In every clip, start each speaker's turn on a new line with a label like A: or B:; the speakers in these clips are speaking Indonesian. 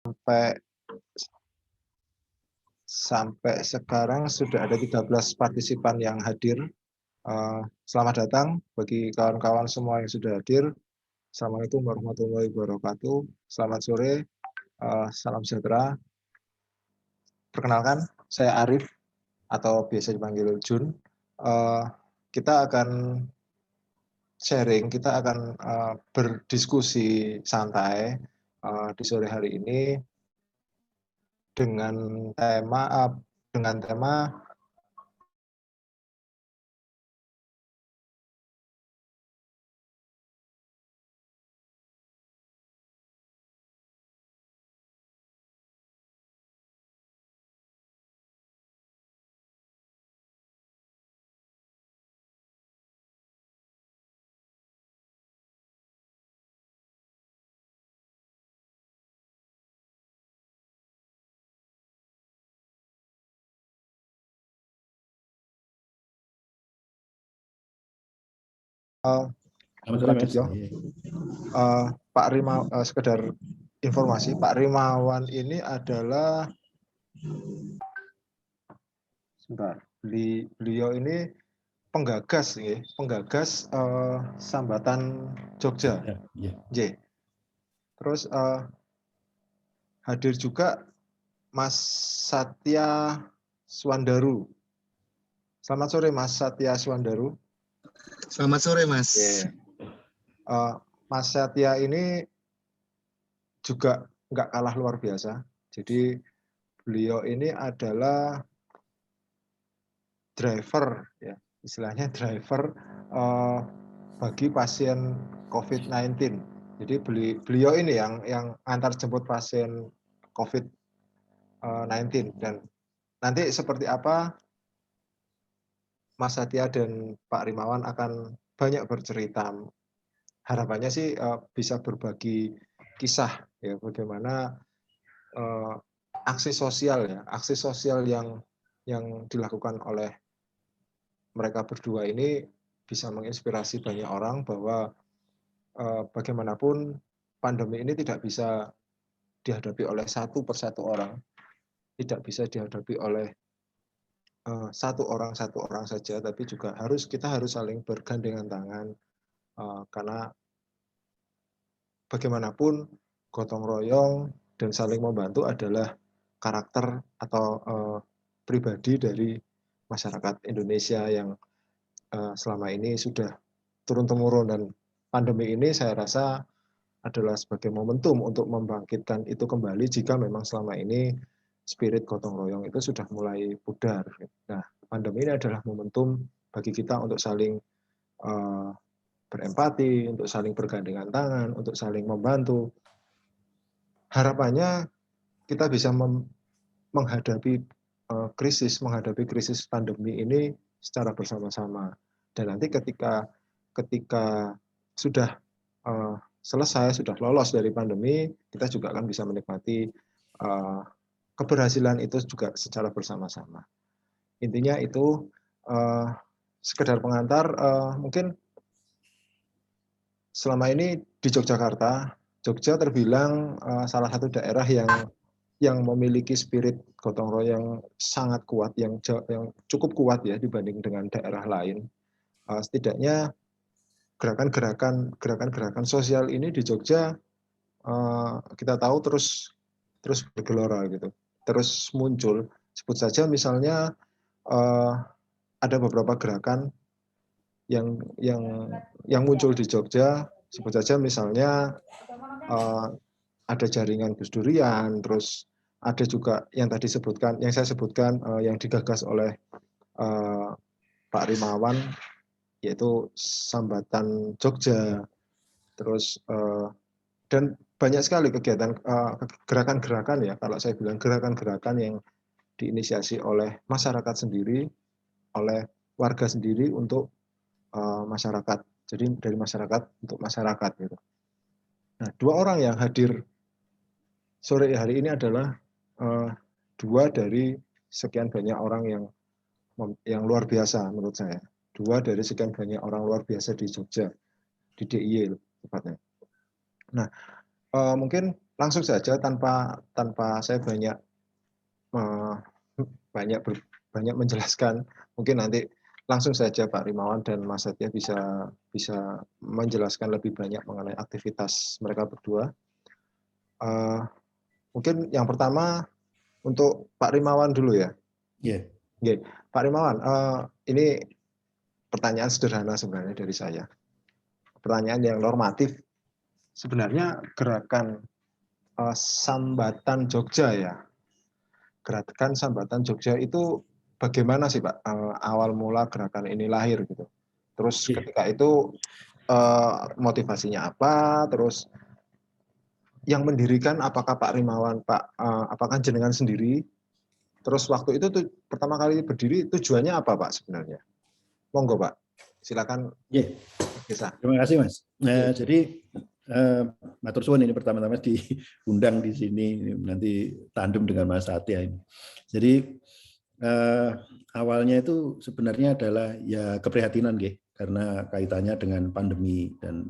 A: sampai sampai sekarang sudah ada 13 partisipan yang hadir. Selamat datang bagi kawan-kawan semua yang sudah hadir. Assalamualaikum warahmatullahi wabarakatuh. Selamat sore, salam sejahtera. Perkenalkan, saya Arif atau biasa dipanggil Jun. Kita akan sharing, kita akan berdiskusi santai di sore hari ini dengan tema Pak Rima, sekedar informasi, Pak Rimawan ini adalah beliau ini penggagas Sambatan Jogja. J. Terus hadir juga Mas Satya Swandaru. Selamat sore Mas Satya Swandaru.
B: Selamat sore Mas.
A: Mas Satya ini juga nggak kalah luar biasa. Jadi beliau ini adalah driver, ya istilahnya driver bagi pasien COVID-19. Jadi beliau ini yang antar jemput pasien COVID-19. Dan nanti seperti apa Mas Satya dan Pak Rimawan akan banyak bercerita. Harapannya sih bisa berbagi kisah ya bagaimana aksi sosial yang dilakukan oleh mereka berdua ini bisa menginspirasi banyak orang bahwa bagaimanapun pandemi ini tidak bisa dihadapi oleh satu persatu orang, tidak bisa dihadapi oleh satu orang saja, tapi juga kita harus saling bergandengan tangan karena bagaimanapun gotong royong dan saling membantu adalah karakter atau pribadi dari masyarakat Indonesia yang selama ini sudah turun-temurun, dan pandemi ini saya rasa adalah sebagai momentum untuk membangkitkan itu kembali jika memang selama ini spirit gotong royong itu sudah mulai pudar. Nah, pandemi ini adalah momentum bagi kita untuk saling berempati, untuk saling bergandengan tangan, untuk saling membantu. Harapannya kita bisa menghadapi krisis pandemi ini secara bersama-sama. Dan nanti ketika sudah selesai, sudah lolos dari pandemi, kita juga akan bisa menikmati keberhasilan itu juga secara bersama-sama. Intinya itu sekedar pengantar. Mungkin selama ini di Yogyakarta, Jogja terbilang salah satu daerah yang memiliki spirit gotong royong sangat kuat, yang cukup kuat ya dibanding dengan daerah lain. Setidaknya gerakan-gerakan sosial ini di Jogja kita tahu terus bergelora gitu, terus muncul. Sebut saja misalnya ada beberapa gerakan yang muncul di Jogja. Sebut saja misalnya ada jaringan Gus Durian, terus ada juga yang saya sebutkan yang digagas oleh Pak Rimawan, yaitu Sambatan Jogja. Terus dan banyak sekali kegiatan gerakan-gerakan ya, kalau saya bilang gerakan-gerakan yang diinisiasi oleh masyarakat sendiri, oleh warga sendiri untuk masyarakat. Jadi dari masyarakat untuk masyarakat gitu. Nah, dua orang yang hadir sore hari ini adalah dua dari sekian banyak orang yang luar biasa menurut saya. Dua dari sekian banyak orang luar biasa di Jogja, di DIY tepatnya. Nah, mungkin langsung saja tanpa saya banyak banyak menjelaskan. Mungkin nanti langsung saja Pak Rimawan dan Mas Satya bisa menjelaskan lebih banyak mengenai aktivitas mereka berdua. Mungkin yang pertama untuk Pak Rimawan dulu ya.
C: Yeah.
A: Oke, Pak Rimawan, ini pertanyaan sederhana sebenarnya dari saya. Pertanyaan yang normatif. Sebenarnya gerakan Sambatan Jogja ya. Gerakan Sambatan Jogja itu bagaimana sih Pak awal mula gerakan ini lahir gitu. Terus ketika itu motivasinya apa? Terus yang mendirikan apakah Pak Rimawan, apakah jenengan sendiri? Terus waktu itu tuh pertama kali berdiri tujuannya apa Pak sebenarnya? Monggo Pak, silakan.
C: Bisa. Terima kasih Mas. Nah, jadi matur suwun ini pertama-tama diundang di sini nanti tandem dengan Mas Satya ini. Jadi awalnya itu sebenarnya adalah ya keprihatinan karena kaitannya dengan pandemi, dan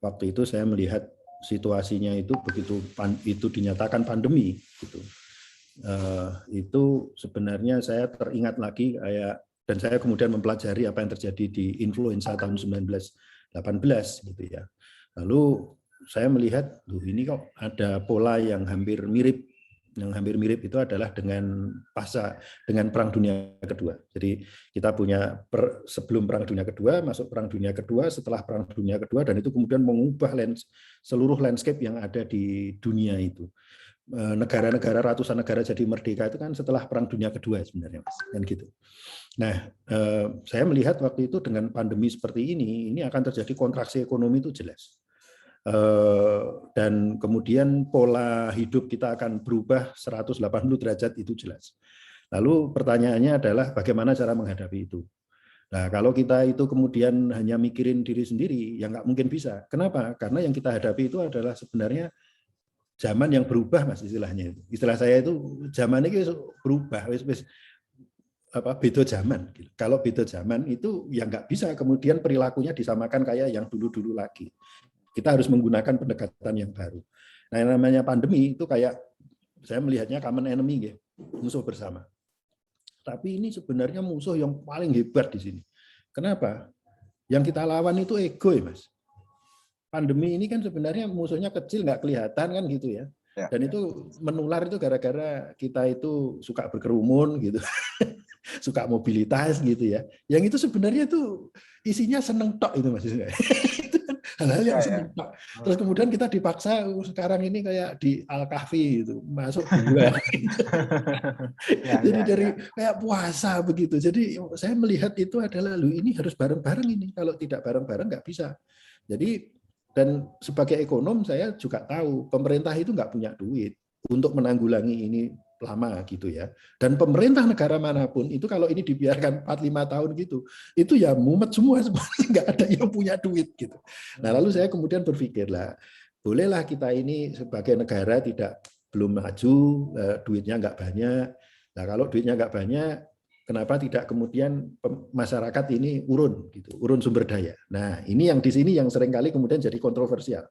C: waktu itu saya melihat situasinya itu begitu itu dinyatakan pandemi gitu. Itu sebenarnya saya teringat lagi dan saya kemudian mempelajari apa yang terjadi di influenza tahun 1918 gitu ya. Lalu saya melihat, ini kok ada pola yang hampir mirip. Yang hampir mirip itu adalah dengan Perang Dunia Kedua. Jadi kita punya sebelum Perang Dunia Kedua, masuk Perang Dunia Kedua, setelah Perang Dunia Kedua, dan itu kemudian mengubah seluruh landscape yang ada di dunia itu. Negara-negara, ratusan negara jadi merdeka itu kan setelah Perang Dunia Kedua sebenarnya, Mas, kan gitu. Nah, saya melihat waktu itu dengan pandemi seperti ini akan terjadi kontraksi ekonomi itu jelas. Dan kemudian pola hidup kita akan berubah 180 derajat itu jelas. Lalu pertanyaannya adalah bagaimana cara menghadapi itu. Nah, kalau kita itu kemudian hanya mikirin diri sendiri, ya nggak mungkin bisa. Kenapa? Karena yang kita hadapi itu adalah sebenarnya zaman yang berubah, Mas, istilahnya itu. Istilah saya itu zaman ini berubah, beda zaman. Kalau beda zaman itu ya nggak bisa kemudian perilakunya disamakan kayak yang dulu-dulu lagi. Kita harus menggunakan pendekatan yang baru. Nah, yang namanya pandemi itu kayak saya melihatnya common enemy, musuh bersama. Tapi ini sebenarnya musuh yang paling hebat di sini. Kenapa? Yang kita lawan itu ego, Mas. Pandemi ini kan sebenarnya musuhnya kecil, nggak kelihatan kan gitu ya. Dan itu menular itu gara-gara kita itu suka berkerumun gitu. Suka mobilitas gitu ya. Yang itu sebenarnya itu isinya seneng tok itu, Mas. Hal-hal yang seneng tok. Terus kemudian kita dipaksa sekarang ini kayak di Al-Kahfi gitu, masuk gua. Jadi dari kayak puasa begitu. Jadi saya melihat itu adalah ini harus bareng-bareng ini. Kalau tidak bareng-bareng nggak bisa. Jadi dan sebagai ekonom saya juga tahu pemerintah itu nggak punya duit untuk menanggulangi ini lama gitu ya. Dan pemerintah negara manapun itu kalau ini dibiarkan 4-5 tahun gitu, itu ya mumet semua, nggak ada yang punya duit gitu. Nah, lalu saya kemudian berpikir bolehlah kita ini sebagai negara belum maju, duitnya nggak banyak. Nah, kalau duitnya nggak banyak, kenapa tidak kemudian masyarakat ini urun sumber daya. Nah, ini yang di sini yang seringkali kemudian jadi kontroversial.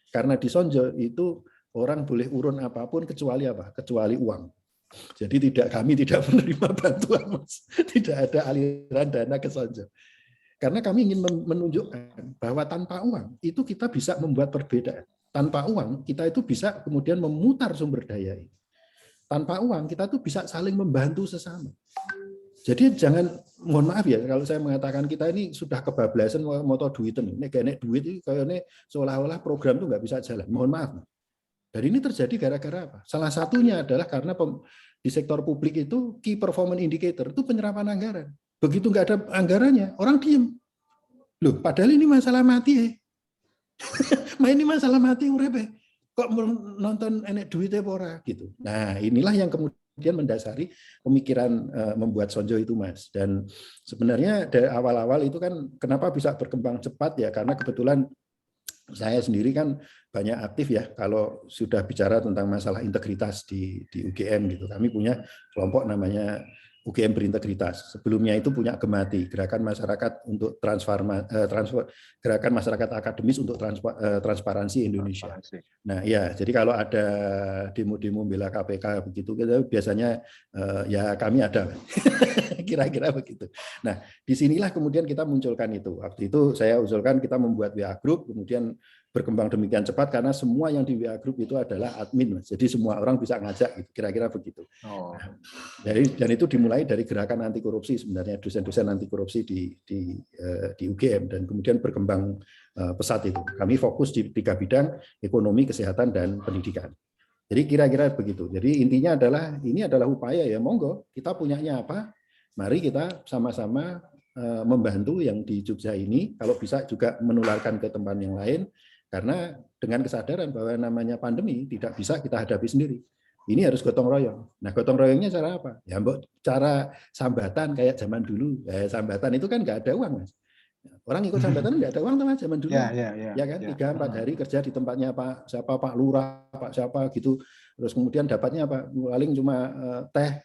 C: Karena di Sonjo itu orang boleh urun apapun kecuali apa? Kecuali uang. Jadi kami tidak menerima bantuan, Mas. Tidak ada aliran dana ke Sonjo. Karena kami ingin menunjukkan bahwa tanpa uang itu kita bisa membuat perbedaan. Tanpa uang kita itu bisa kemudian memutar sumber daya ini. Tanpa uang kita tuh bisa saling membantu sesama. Jadi jangan, mohon maaf ya kalau saya mengatakan kita ini sudah kebablasan moto duiten. Ini kayak duit itu kayaknya seolah-olah program itu nggak bisa jalan. Mohon maaf. Dan ini terjadi gara-gara apa? Salah satunya adalah karena di sektor publik itu key performance indicator itu penyerapan anggaran. Begitu nggak ada anggarannya, orang diem. Loh, padahal ini masalah mati. Ini masalah mati urip. Kok nonton enek duitnya ora gitu. Nah, inilah yang kemudian mendasari pemikiran membuat Sonjo itu, Mas. Dan sebenarnya dari awal-awal itu kan kenapa bisa berkembang cepat ya, karena kebetulan saya sendiri kan banyak aktif ya kalau sudah bicara tentang masalah integritas di UGM gitu. Kami punya kelompok namanya UGM berintegritas. Sebelumnya itu punya Gemati, Gerakan Masyarakat untuk Gerakan Masyarakat Akademis untuk Transparansi Indonesia. Nah, ya, jadi kalau ada demo-demo bela KPK begitu, biasanya ya kami ada, kira-kira begitu. Nah, disinilah kemudian kita munculkan itu. Waktu itu saya usulkan kita membuat WA Group, kemudian berkembang demikian cepat karena semua yang di WA Group itu adalah admin, jadi semua orang bisa ngajak, kira-kira begitu. Oh. Dan itu dimulai dari gerakan anti korupsi sebenarnya, dosen-dosen anti korupsi di UGM, dan kemudian berkembang pesat itu. Kami fokus di 3 bidang: ekonomi, kesehatan, dan pendidikan. Jadi kira-kira begitu. Jadi intinya adalah ini adalah upaya, ya monggo kita punyanya apa, mari kita sama-sama membantu yang di Jogja ini, kalau bisa juga menularkan ke tempat yang lain. Karena dengan kesadaran bahwa namanya pandemi tidak bisa kita hadapi sendiri. Ini harus gotong royong. Nah, gotong royongnya cara apa? Ya, cara sambatan kayak zaman dulu. Sambatan itu kan nggak ada uang, Mas. Orang ikut sambatan nggak ada uang teman zaman dulu. Ya kan, 3-4 hari kerja di tempatnya Pak Lurah, Pak siapa gitu. Terus kemudian dapatnya apa? Paling cuma teh,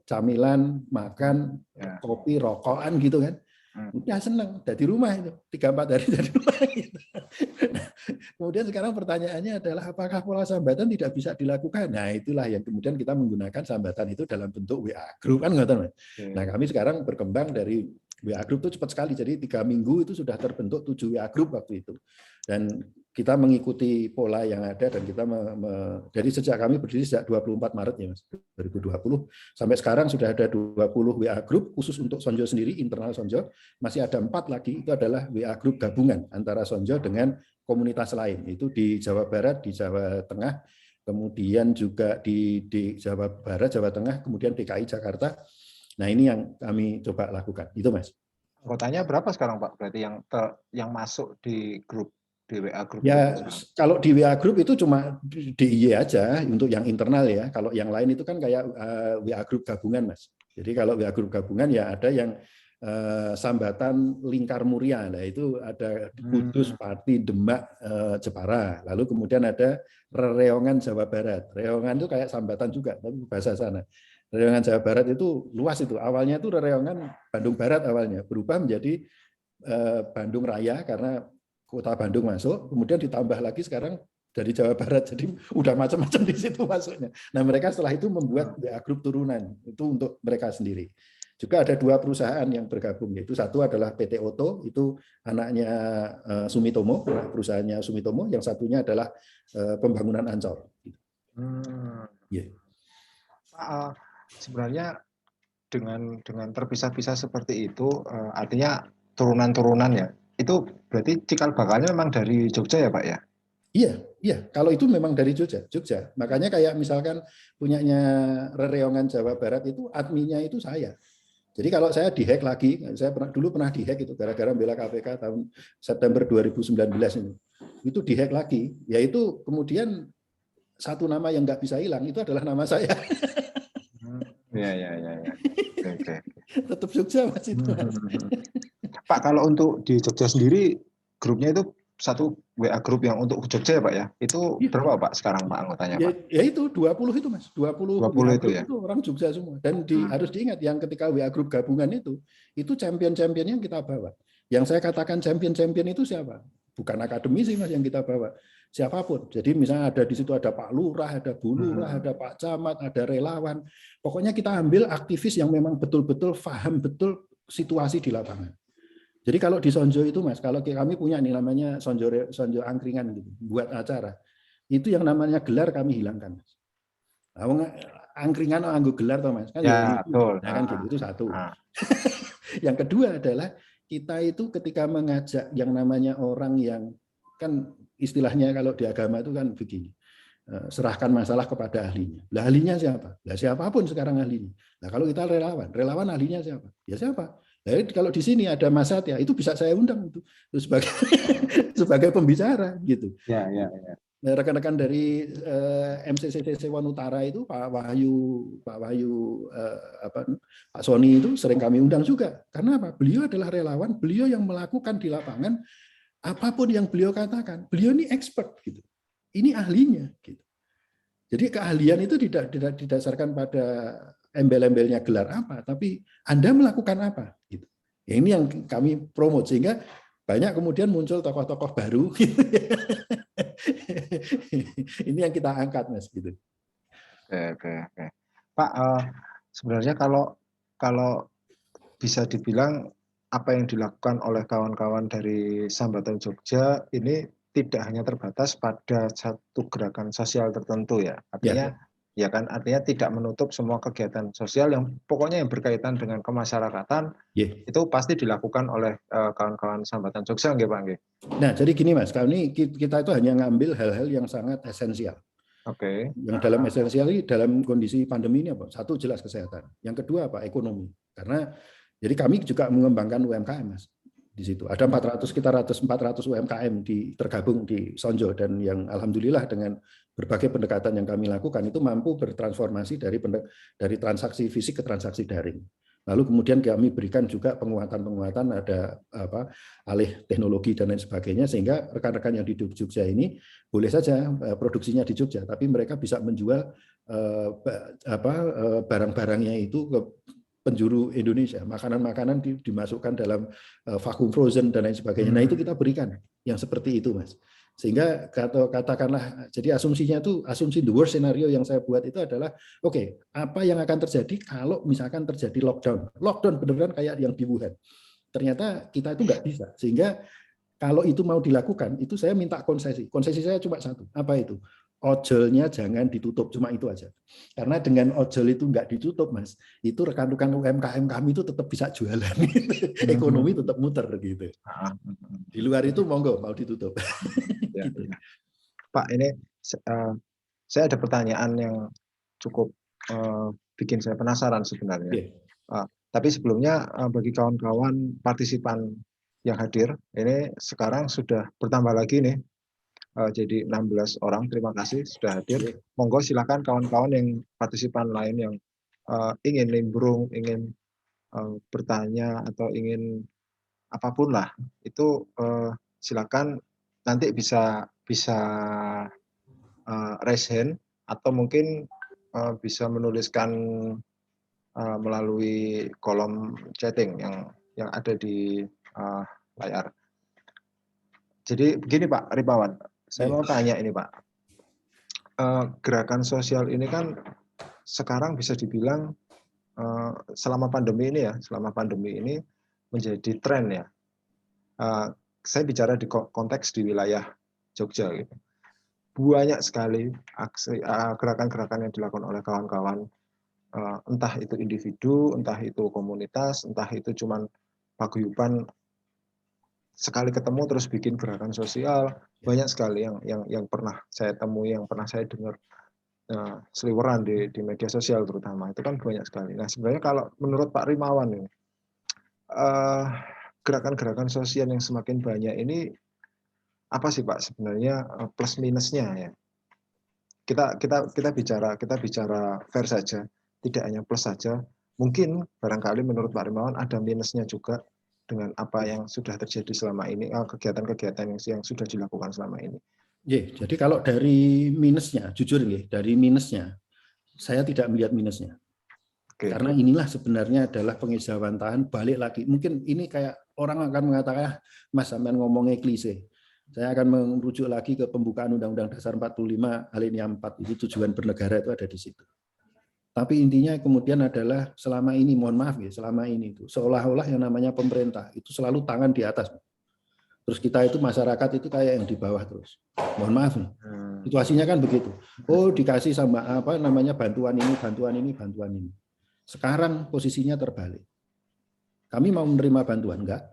C: camilan, makan, kopi, rokokan gitu kan. Ya senang, dari rumah itu 3-4 hari dari rumah gitu. Nah, kemudian sekarang pertanyaannya adalah apakah pola sambatan tidak bisa dilakukan? Nah, itulah yang kemudian kita menggunakan sambatan itu dalam bentuk WA Group kan, nggak. Nah, kami sekarang berkembang dari WA Group itu cepat sekali, jadi 3 minggu itu sudah terbentuk 7 WA Group waktu itu. Dan kita mengikuti pola yang ada, dan kita dari sejak kami berdiri sejak 24 Maret ya Mas, 2020 sampai sekarang sudah ada 20 WA Group khusus untuk Sonjo sendiri, internal Sonjo. Masih ada 4 lagi, itu adalah WA Group gabungan antara Sonjo dengan komunitas lain, itu di Jawa Barat, di Jawa Tengah, kemudian juga di Jawa Barat, Jawa Tengah, kemudian DKI Jakarta. Nah, ini yang kami coba lakukan. Itu Mas.
A: Anggotanya berapa sekarang Pak? Berarti yang masuk di grup, di WA Group?
C: Ya, kalau di WA Group itu cuma DIY aja untuk yang internal ya. Kalau yang lain itu kan kayak WA Group gabungan, Mas. Jadi kalau WA Group gabungan ya ada yang Sambatan Lingkar Muria. Nah, itu ada Kudus, Pati, Demak, Jepara. Lalu kemudian ada Rereongan Jawa Barat. Rereongan itu kayak Sambatan juga, tapi bahasa sana. Rereongan Jawa Barat itu luas itu. Awalnya itu Rereongan Bandung Barat awalnya, berubah menjadi Bandung Raya karena kota Bandung masuk, kemudian ditambah lagi sekarang dari Jawa Barat, jadi udah macam-macam di situ masuknya. Nah, mereka setelah itu membuat WA Group turunan, itu untuk mereka sendiri. Juga ada 2 perusahaan yang bergabung, yaitu satu adalah PT Oto, itu anaknya Sumitomo, perusahaannya Sumitomo, yang satunya adalah pembangunan Ancol.
A: Yeah. Sebenarnya dengan terpisah-pisah seperti itu, artinya turunan-turunan ya, itu berarti cikal bakalnya memang dari Jogja ya Pak ya?
C: Iya. Kalau itu memang dari Jogja. Makanya kayak misalkan punyanya Rereongan Jawa Barat itu adminnya itu saya. Jadi kalau saya dihack lagi, saya dulu pernah dihack itu gara-gara bela KPK tahun September 2019 ini. Itu dihack lagi, yaitu kemudian satu nama yang nggak bisa hilang itu adalah nama saya.
A: Ya. Oke.
C: Tetap Jogja Mas itu.
A: Pak, kalau untuk di Jogja sendiri grupnya itu satu WA Group yang untuk Jogja ya Pak ya? Itu berapa Pak sekarang Pak anggotanya Pak?
C: Ya itu 20 itu Mas, 20
A: itu ya.
C: Itu orang Jogja semua. Dan harus diingat yang ketika WA Group gabungan itu champion-champion yang kita bawa. Yang saya katakan champion-champion itu siapa? Bukan akademisi Mas yang kita bawa. Siapapun. Jadi misalnya ada di situ ada Pak Lurah, ada Bu Lurah, ada Pak Camat, ada relawan. Pokoknya kita ambil aktivis yang memang betul-betul paham betul situasi di lapangan. Jadi kalau di Sonjo itu Mas, kalau kami punya nih namanya Sonjo Angkringan gitu, buat acara. Itu yang namanya gelar kami hilangkan. Angkringan anggo gelar toh Mas. Kan
A: ya, betul.
C: Nah, kan gitu, itu satu. Yang kedua adalah kita itu ketika mengajak yang namanya orang yang kan istilahnya kalau di agama itu kan begini. Serahkan masalah kepada ahlinya. Lah ahlinya siapa? Lah siapapun sekarang ahlinya. Nah kalau kita relawan ahlinya siapa? Ya siapa? Jadi kalau di sini ada Mas Satya, itu bisa saya undang itu sebagai pembicara gitu.
A: Ya.
C: Rekan-rekan dari MCCC Sewon Utara itu Pak Wahyu Pak Sony itu sering kami undang juga. Karena apa? Beliau adalah relawan, beliau yang melakukan di lapangan apapun yang beliau katakan. Beliau ini expert gitu. Ini ahlinya gitu. Jadi keahlian itu tidak didasarkan pada embel-embelnya gelar apa, tapi Anda melakukan apa. Gitu. Ya, ini yang kami promote, sehingga banyak kemudian muncul tokoh-tokoh baru. Gitu. Ini yang kita angkat, Mas. Gitu.
A: Oke. Pak, sebenarnya kalau bisa dibilang apa yang dilakukan oleh kawan-kawan dari Sambatan Jogja ini tidak hanya terbatas pada satu gerakan sosial tertentu ya. Artinya ya kan, artinya tidak menutup semua kegiatan sosial yang pokoknya yang berkaitan dengan kemasyarakatan itu pasti dilakukan oleh kawan-kawan Sambatan Jogja, nggih Pak nggih.
C: Nah, jadi gini Mas, kami kita itu hanya ngambil hal-hal yang sangat esensial.
A: Oke.
C: Yang dalam esensial ini dalam kondisi pandemi ini apa? Satu, jelas kesehatan. Yang kedua apa? Ekonomi. Karena jadi kami juga mengembangkan UMKM, Mas. Di situ ada 400 UMKM tergabung di Sonjo, dan yang alhamdulillah dengan berbagai pendekatan yang kami lakukan itu mampu bertransformasi dari transaksi fisik ke transaksi daring. Lalu kemudian kami berikan juga penguatan, ada alih teknologi dan lain sebagainya, sehingga rekan-rekan yang di Jogja ini boleh saja produksinya di Jogja, tapi mereka bisa menjual barang-barangnya itu ke penjuru Indonesia, makanan-makanan dimasukkan dalam vakum frozen dan lain sebagainya. Nah, itu kita berikan yang seperti itu, Mas. Sehingga katakanlah, jadi asumsinya itu, asumsi the worst scenario yang saya buat itu adalah, oke, apa yang akan terjadi kalau misalkan terjadi lockdown beneran kayak yang di Wuhan. Ternyata kita itu nggak bisa. Sehingga kalau itu mau dilakukan, itu saya minta konsesi. Konsesi saya cuma satu. Apa itu? Ojolnya jangan ditutup, cuma itu aja. Karena dengan ojol itu nggak ditutup, Mas, itu rekan-rekan UMKM kami itu tetap bisa jualan, ekonomi tetap muter gitu. Di luar itu monggo mau ditutup.
A: Ya, gitu. Pak, ini saya ada pertanyaan yang cukup bikin saya penasaran sebenarnya. Tapi sebelumnya bagi kawan-kawan partisipan yang hadir, ini sekarang sudah bertambah lagi nih. Jadi 16 orang, terima kasih sudah hadir. Monggo silakan kawan-kawan yang partisipan lain yang ingin nimbrung, ingin bertanya atau ingin apapun lah, itu silakan nanti bisa raise hand atau mungkin bisa menuliskan melalui kolom chatting yang ada di layar. Jadi begini Pak Ripawan, saya mau tanya ini Pak, gerakan sosial ini kan sekarang bisa dibilang selama pandemi ini menjadi tren ya. Saya bicara di konteks di wilayah Jogja gitu. Banyak sekali gerakan-gerakan yang dilakukan oleh kawan-kawan, entah itu individu, entah itu komunitas, entah itu cuman paguyuban sekali ketemu terus bikin gerakan sosial. Banyak sekali yang pernah saya temui, yang pernah saya dengar seliweran di media sosial terutama, itu kan banyak sekali. Nah, sebenarnya kalau menurut Pak Rimawan ini, gerakan-gerakan sosial yang semakin banyak ini apa sih Pak sebenarnya plus minusnya ya? Kita bicara fair saja, tidak hanya plus saja. Mungkin barangkali menurut Pak Rimawan ada minusnya juga dengan apa yang sudah terjadi selama ini, kegiatan-kegiatan yang sudah dilakukan selama ini.
C: Jadi kalau dari minusnya, jujur dari minusnya, saya tidak melihat minusnya. Karena inilah sebenarnya adalah pengejawantahan, balik lagi. Mungkin ini kayak orang akan mengatakan, Mas sampean ngomongnya klise. Saya akan merujuk lagi ke pembukaan Undang-Undang Dasar 45 alinea 4, itu tujuan bernegara itu ada di situ. Tapi intinya kemudian adalah selama ini, mohon maaf ya, selama ini itu seolah-olah yang namanya pemerintah itu selalu tangan di atas. Terus kita itu masyarakat itu kayak yang di bawah terus. Mohon maaf nih. Situasinya kan begitu. Oh, dikasih sama apa namanya bantuan ini. Sekarang posisinya terbalik. Kami mau menerima bantuan enggak?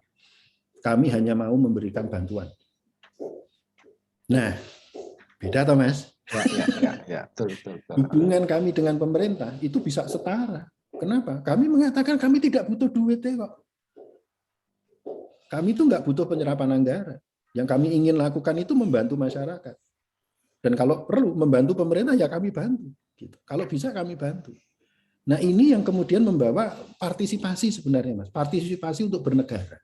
C: Kami hanya mau memberikan bantuan. Nah, beda toh, Mas?
A: Ya, betul.
C: Hubungan kami dengan pemerintah itu bisa setara. Kenapa? Kami mengatakan kami tidak butuh duitnya kok. Kami itu nggak butuh penyerapan anggaran. Yang kami ingin lakukan itu membantu masyarakat. Dan kalau perlu membantu pemerintah ya kami bantu. Gitu. Kalau bisa kami bantu. Nah, ini yang kemudian membawa partisipasi sebenarnya, Mas. Partisipasi untuk bernegara.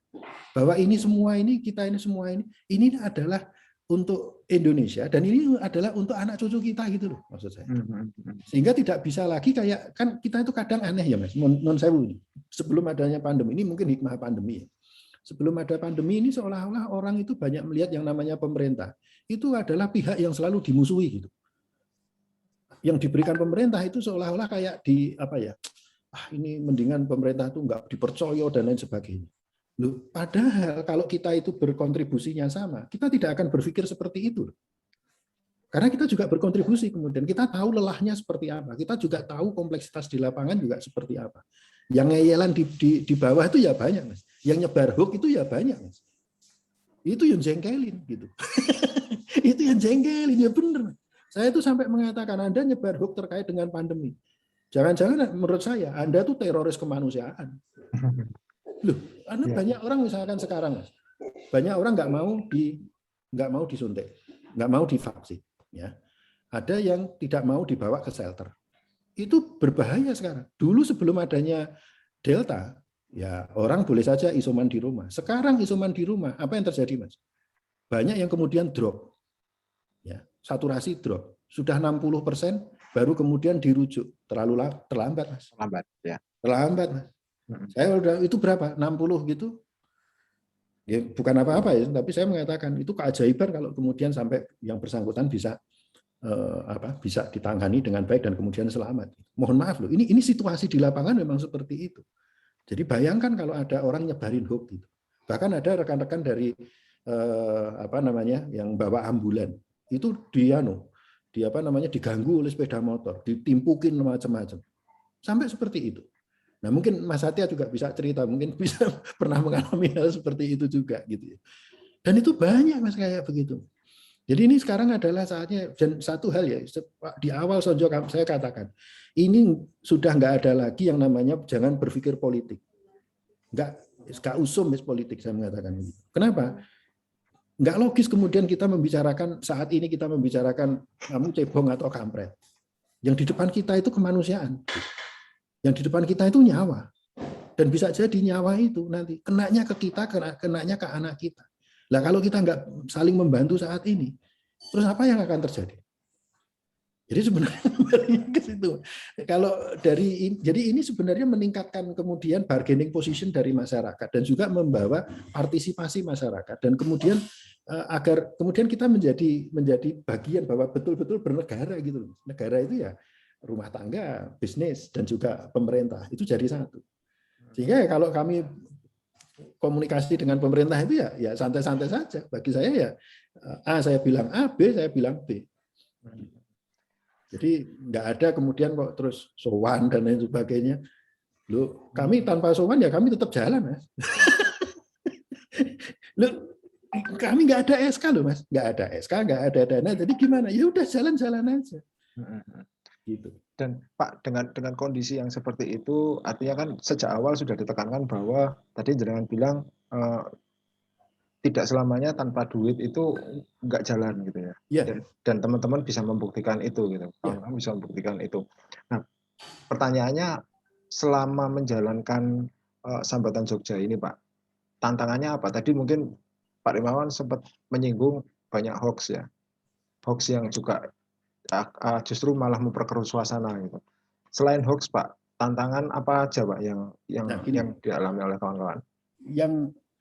C: Bahwa ini semua ini, kita ini semua ini adalah untuk Indonesia, dan ini adalah untuk anak cucu kita gitu loh, maksud saya. Sehingga tidak bisa lagi kayak, kan kita itu kadang aneh ya Mas, non sewu ini. Sebelum adanya pandemi, ini mungkin hikmah pandemi ya. Sebelum ada pandemi ini seolah-olah orang itu banyak melihat yang namanya pemerintah. Itu adalah pihak yang selalu dimusuhi gitu. Yang diberikan pemerintah itu seolah-olah kayak di apa ya? Ini mendingan pemerintah itu nggak dipercaya dan lain sebagainya. Loh, padahal kalau kita itu berkontribusinya sama, kita tidak akan berpikir seperti itu. Karena kita juga berkontribusi kemudian, kita tahu lelahnya seperti apa, kita juga tahu kompleksitas di lapangan juga seperti apa. Yang ngeyelan di bawah itu ya banyak, Mas. Yang nyebar hoax itu ya banyak, Mas. Itu yang jengkelin gitu. Itu yang jengkelin, ya bener. Saya itu sampai mengatakan Anda nyebar hoax terkait dengan pandemi. Jangan-jangan menurut saya Anda tuh teroris kemanusiaan. Loh, Anda banyak orang misalkan sekarang, Mas, banyak orang nggak mau disuntik, nggak mau divaksin, ya. Ada yang tidak mau dibawa ke shelter. Itu berbahaya sekarang. Dulu sebelum adanya Delta, ya orang boleh saja isoman di rumah. Sekarang isoman di rumah, apa yang terjadi, Mas? Banyak yang kemudian drop, ya, saturasi drop, sudah 60%, baru kemudian dirujuk, terlambat, Mas.
A: Terlambat, ya.
C: Terlambat, Mas. Saya udah itu berapa? 60 gitu. Ya, bukan apa-apa ya, tapi saya mengatakan itu keajaiban kalau kemudian sampai yang bersangkutan bisa bisa ditangani dengan baik dan kemudian selamat. Mohon maaf loh, ini situasi di lapangan memang seperti itu. Jadi bayangkan kalau ada orang nyebarin hoax gitu. Bahkan ada rekan-rekan dari yang bawa ambulan itu diganggu oleh sepeda motor, ditimpukin macam-macam. Sampai seperti itu. Nah, mungkin Mas Satya juga bisa cerita, mungkin bisa pernah mengalami hal seperti itu juga gitu ya. Dan itu banyak Mas kayak begitu. Jadi ini sekarang adalah saatnya, dan satu hal ya, di awal Sonjo saya katakan, ini sudah nggak ada lagi yang namanya jangan berpikir politik. Nggak usum politik, saya mengatakan ini. Kenapa? Nggak logis kemudian kita membicarakan, saat ini kita membicarakan kamu cebong atau kampret. Yang di depan kita itu kemanusiaan. Yang di depan kita itu nyawa. Dan bisa jadi nyawa itu nanti kenanya ke kita, kenanya ke anak kita. Nah, kalau kita nggak saling membantu saat ini, terus apa yang akan terjadi? Jadi sebenarnya ke situ. Jadi ini sebenarnya meningkatkan kemudian bargaining position dari masyarakat dan juga membawa partisipasi masyarakat dan kemudian agar kemudian kita menjadi bagian bahwa betul-betul bernegara gitu. Negara itu ya rumah tangga, bisnis, dan juga pemerintah. Itu jadi satu. Sehingga kalau kami komunikasi dengan pemerintah itu ya santai-santai saja. Bagi saya ya A saya bilang A, B saya bilang B. Jadi nggak ada kemudian kok terus sowan dan lain sebagainya. Loh, kami tanpa sowan ya kami tetap jalan, Mas. Loh, kami nggak ada SK loh, Mas. Nggak ada SK, nggak ada dana. Jadi gimana? Ya udah jalan-jalan aja. Gitu.
A: Dan Pak, dengan kondisi yang seperti itu, artinya kan sejak awal sudah ditekankan bahwa tadi jenengan bilang tidak selamanya tanpa duit itu nggak jalan gitu ya.
C: Yeah.
A: Dan teman-teman bisa membuktikan itu gitu. Kawan-kawan bisa membuktikan itu. Nah, pertanyaannya selama menjalankan Sambatan Jogja ini, Pak, tantangannya apa? Tadi mungkin Pak Rimawan sempat menyinggung banyak hoax ya. Hoax yang juga justru malah memperkeruh suasana gitu. Selain hoax, Pak, tantangan apa aja, Pak, yang dialami oleh kawan-kawan?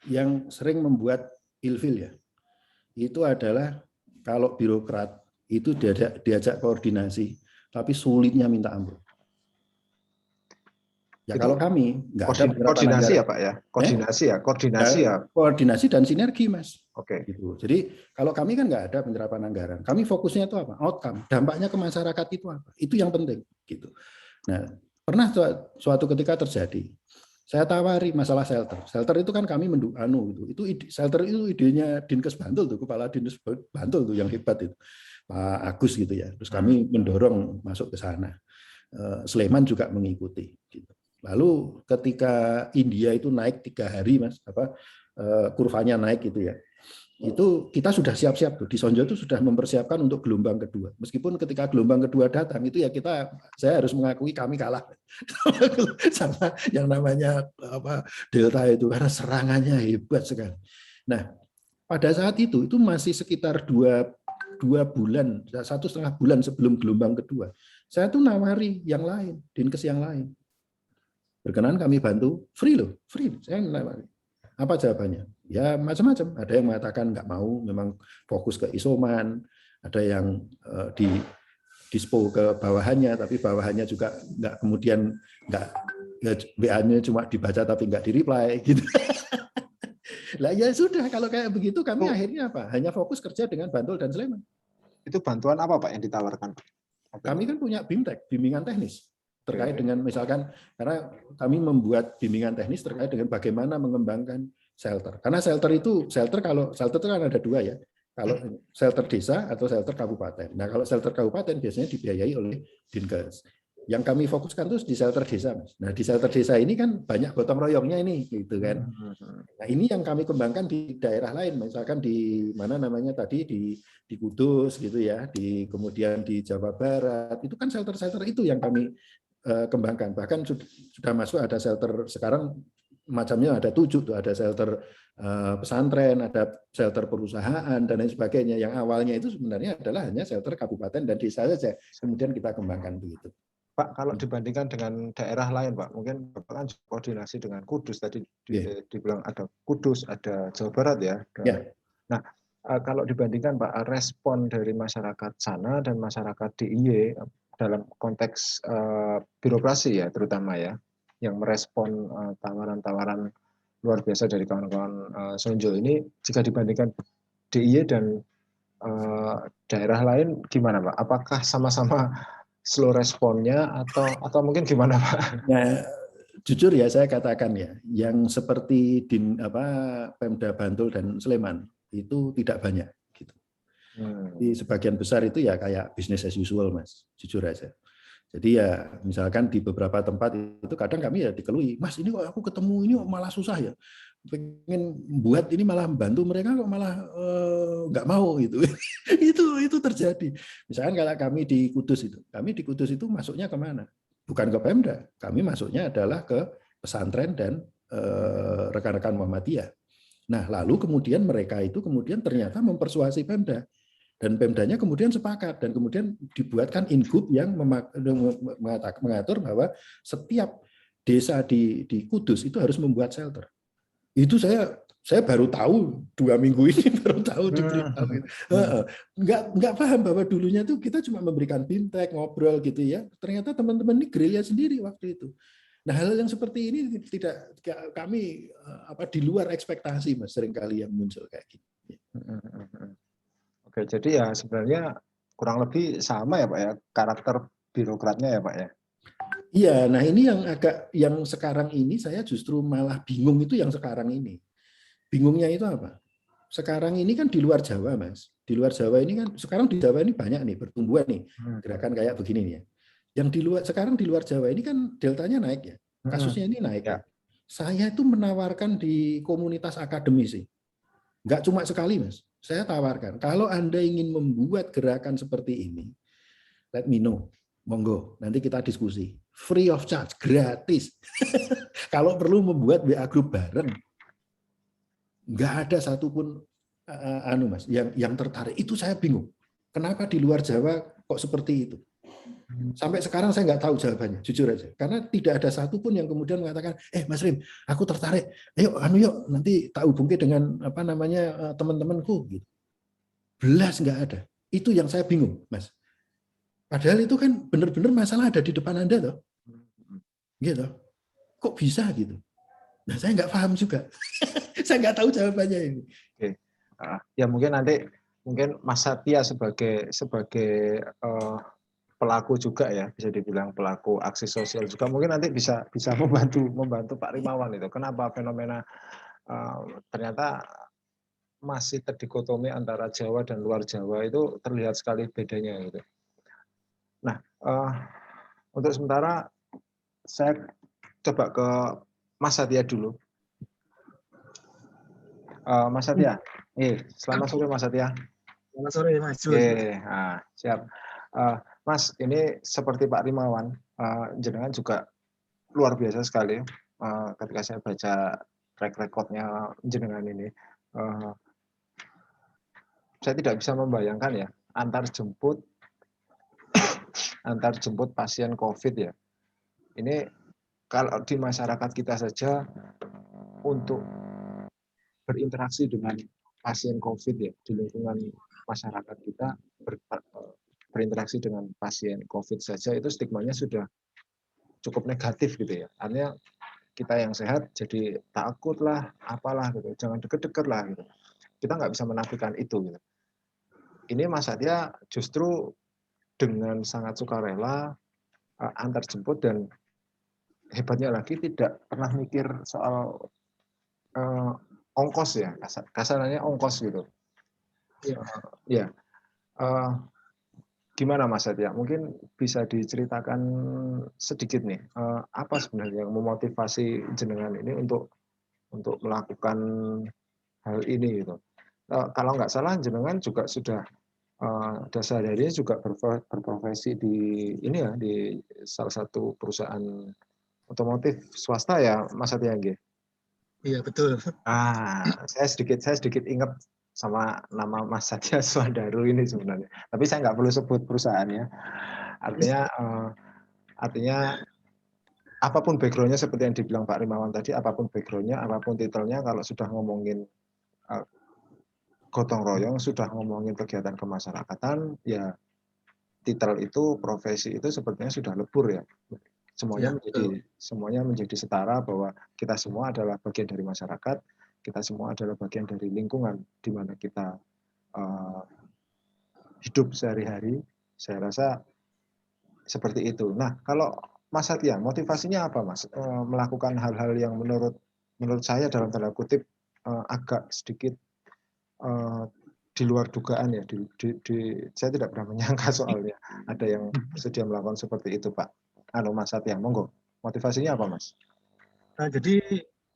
C: Yang sering membuat ilfil ya, itu adalah kalau birokrat itu diajak koordinasi, tapi sulitnya minta ampun. Ya itu, kalau kami nggak ada
A: koordinasi ya Pak ya, koordinasi
C: dan sinergi Mas.
A: Oke.
C: Gitu. Jadi kalau kami kan nggak ada penyerapan anggaran, kami fokusnya itu apa? Outcome, dampaknya ke masyarakat itu apa? Itu yang penting. Gitu. Nah, pernah suatu ketika terjadi, saya tawari masalah shelter. Shelter itu kan kami itu shelter itu idenya Dinkes Bantul tuh, kepala Dinkes Bantul tuh yang hebat itu, Pak Agus gitu ya. Terus kami mendorong masuk ke sana. Sleman juga mengikuti. Gitu. Lalu ketika India itu naik 3 hari, Mas, kurvanya naik gitu ya. Itu kita sudah siap-siap tuh di Sonjo itu sudah mempersiapkan untuk gelombang kedua. Meskipun ketika gelombang kedua datang itu ya saya harus mengakui kami kalah sama yang namanya Delta itu karena serangannya hebat sekali. Nah, pada saat itu masih sekitar 2 bulan, 1,5 bulan sebelum gelombang kedua. Saya tuh nawari yang lain, dinkes yang lain. Berkenan kami bantu, free loh, free. Saya nawari. Apa jawabannya? Ya macam-macam. Ada yang mengatakan nggak mau, memang fokus ke isoman. Ada yang di dispo ke bawahannya, tapi bawahannya juga nggak kemudian nggak ya, WA-nya cuma dibaca tapi nggak di-reply gitu. Lah ya sudah, kalau kayak begitu kami akhirnya apa? Hanya fokus kerja dengan Bantul dan Sleman.
A: Itu bantuan apa Pak yang ditawarkan?
C: Kami kan punya BIMTEK, bimbingan teknis terkait dengan misalkan karena kami membuat bimbingan teknis terkait dengan bagaimana mengembangkan shelter. Karena shelter itu kan ada 2 ya. Kalau shelter desa atau shelter kabupaten. Nah, kalau shelter kabupaten biasanya dibiayai oleh Dinkes. Yang kami fokuskan tuh di shelter desa, Mas. Nah, di shelter desa ini kan banyak gotong royongnya ini, gitu kan. Nah, ini yang kami kembangkan di daerah lain, misalkan di mana namanya tadi di Kudus gitu ya, kemudian di Jawa Barat. Itu kan shelter-shelter itu yang kami kembangkan. Bahkan sudah masuk ada shelter sekarang macamnya ada 7 tuh, ada shelter pesantren, ada shelter perusahaan dan lain sebagainya. Yang awalnya itu sebenarnya adalah hanya shelter kabupaten dan desa saja. Kemudian kita kembangkan begitu.
A: Pak, kalau dibandingkan dengan daerah lain, Pak, mungkin Bapak kan koordinasi dengan Kudus tadi dibilang ada Kudus, ada Jawa Barat ya. Nah, kalau dibandingkan Pak, respon dari masyarakat sana dan masyarakat DIY dalam konteks birokrasi ya, terutama ya, yang merespon tawaran-tawaran luar biasa dari kawan-kawan Sonjol ini, jika dibandingkan DIY dan daerah lain, gimana Pak? Apakah sama-sama slow responnya atau mungkin gimana Pak?
C: Nah, jujur ya saya katakan ya, yang seperti Pemda Bantul dan Sleman itu tidak banyak. Gitu. Di sebagian besar itu ya kayak business as usual, Mas, jujur aja. Jadi ya misalkan di beberapa tempat itu kadang kami ya dikeluhi, Mas ini kok aku ketemu ini malah susah ya, pengen buat ini malah membantu mereka kok malah nggak mau gitu. itu terjadi. Misalkan kalau kami di Kudus itu masuknya kemana? Bukan ke Pemda, kami masuknya adalah ke pesantren dan rekan-rekan Muhammadiyah. Nah lalu kemudian mereka itu kemudian ternyata mempersuasi Pemda. Dan Pemdanya kemudian sepakat dan kemudian dibuatkan ingub yang mengatur bahwa setiap desa di Kudus itu harus membuat shelter. Itu saya baru tahu 2 minggu ini baru tahu diberitahu. Nggak paham bahwa dulunya tuh kita cuma memberikan BIMTEK, ngobrol gitu ya. Ternyata teman-teman ini gerilya sendiri waktu itu. Nah hal yang seperti ini tidak kami di luar ekspektasi Mas, seringkali yang muncul kayak gitu.
A: Oke, jadi ya sebenarnya kurang lebih sama ya Pak ya, karakter birokratnya ya Pak ya.
C: Iya, nah ini yang sekarang ini saya justru malah bingung itu yang sekarang ini. Bingungnya itu apa? Sekarang ini kan di luar Jawa, Mas. Di luar Jawa ini kan sekarang di Jawa ini banyak nih pertumbuhan nih gerakan kayak begini nih ya. Yang sekarang di luar Jawa ini kan deltanya naik ya. Kasusnya ini naik ya. Saya itu menawarkan di komunitas akademisi. Nggak cuma sekali, Mas. Saya tawarkan, kalau Anda ingin membuat gerakan seperti ini, let me know. Monggo, nanti kita diskusi. Free of charge, gratis. Kalau perlu membuat WA group bareng, nggak ada satupun Mas yang tertarik. Itu saya bingung. Kenapa di luar Jawa kok seperti itu? Sampai sekarang saya nggak tahu jawabannya, jujur aja. Karena tidak ada satupun yang kemudian mengatakan, Mas Rim, aku tertarik. Ayo, yuk nanti tak hubungi dengan teman-temanku. Gitu. Belas nggak ada. Itu yang saya bingung, Mas. Padahal itu kan benar-benar masalah ada di depan Anda, toh. Gitu. Kok bisa gitu? Nah, saya nggak paham juga. Saya nggak tahu jawabannya ini.
A: Oke. Ya mungkin nanti Mas Satya sebagai pelaku juga ya, bisa dibilang pelaku aksi sosial juga mungkin nanti bisa membantu Pak Rimawan itu. Kenapa fenomena ternyata masih terdikotomi antara Jawa dan luar Jawa itu terlihat sekali bedanya gitu. Nah, untuk sementara saya coba ke Mas Satya dulu. Mas Satya, selamat sore Mas Satya.
B: Selamat sore Mas.
A: Siap. Mas, ini seperti Pak Rimawan, jenengan juga luar biasa sekali ketika saya baca track record-nya jenengan ini. saya tidak bisa membayangkan ya antar jemput pasien COVID ya. Ini kalau di masyarakat kita saja untuk berinteraksi dengan pasien COVID ya di lingkungan masyarakat kita berinteraksi dengan pasien COVID saja itu stigmanya sudah cukup negatif gitu ya. Artinya kita yang sehat jadi takut lah, apalah gitu, jangan deket-deket lah gitu. Kita nggak bisa menafikan itu gitu. Ini Mas Satya justru dengan sangat sukarela antar jemput dan hebatnya lagi tidak pernah mikir soal ongkos ya, kasarannya ongkos gitu. Ya, gimana Mas Satya? Mungkin bisa diceritakan sedikit nih, apa sebenarnya yang memotivasi jenengan ini untuk melakukan hal ini gitu. Kalau nggak salah jenengan juga sudah dasar-dasarnya juga berprofesi di ini ya di salah satu perusahaan otomotif swasta ya Mas Satya nggih?
B: Iya, betul.
A: Saya sedikit ingat sama nama Mas Satya Swandaru ini sebenarnya. Tapi saya nggak perlu sebut perusahaannya. Artinya apapun background-nya seperti yang dibilang Pak Rimawan tadi, apapun background-nya, apapun titelnya, kalau sudah ngomongin gotong royong, sudah ngomongin kegiatan kemasyarakatan, ya titel itu, profesi itu sepertinya sudah lebur ya. Semuanya menjadi setara bahwa kita semua adalah bagian dari masyarakat, kita semua adalah bagian dari lingkungan di mana kita hidup sehari-hari. Saya rasa seperti itu. Nah, kalau Mas Satya, motivasinya apa Mas? Melakukan hal-hal yang menurut saya dalam tanda kutip agak sedikit di luar dugaan ya. Saya tidak pernah menyangka soalnya ada yang bersedia melakukan seperti itu, Pak. Mas Satya, monggo. Motivasinya apa, Mas?
B: Jadi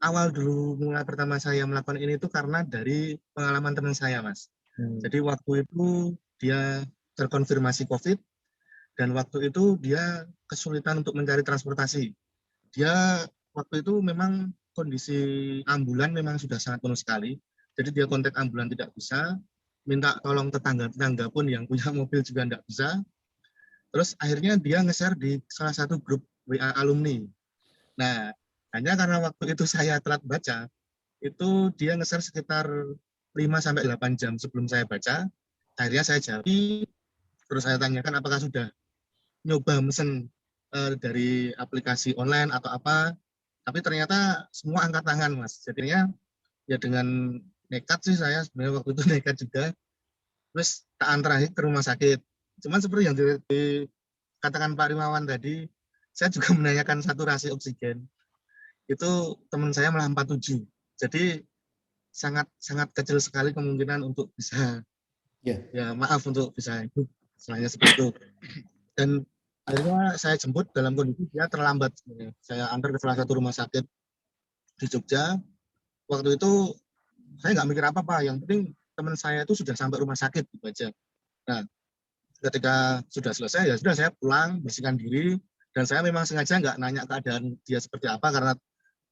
B: awal dulu mulai pertama saya melakukan ini itu karena dari pengalaman teman saya, Mas. Jadi waktu itu dia terkonfirmasi COVID dan waktu itu dia kesulitan untuk mencari transportasi. Dia waktu itu memang kondisi ambulan memang sudah sangat penuh sekali. Jadi dia kontak ambulan tidak bisa, minta tolong tetangga-tetangga pun yang punya mobil juga tidak bisa. Terus akhirnya dia nge-share di salah satu grup WA alumni. Nah, hanya karena waktu itu saya telat baca, itu dia nge-share sekitar 5-8 jam sebelum saya baca. Akhirnya saya jawab, terus saya tanyakan apakah sudah nyoba mesen dari aplikasi online atau apa. Tapi ternyata semua angkat tangan, Mas. Jadinya ya dengan nekat sih saya sebenarnya waktu itu nekat juga. Terus tak antar ke rumah sakit. Cuman seperti yang dikatakan Pak Rimawan tadi, saya juga menanyakan saturasi oksigen. Itu teman saya malah 47. Jadi sangat kecil sekali kemungkinan untuk bisa ya maaf untuk bisa hidup selainnya seperti itu. Dan akhirnya saya jemput dalam kondisi dia terlambat. Saya antar ke salah satu rumah sakit di Jogja. Waktu itu saya nggak mikir apa-apa, yang penting teman saya itu sudah sampai rumah sakit gitu aja. Nah, ketika sudah selesai ya sudah saya pulang bersihkan diri dan saya memang sengaja nggak nanya keadaan dia seperti apa karena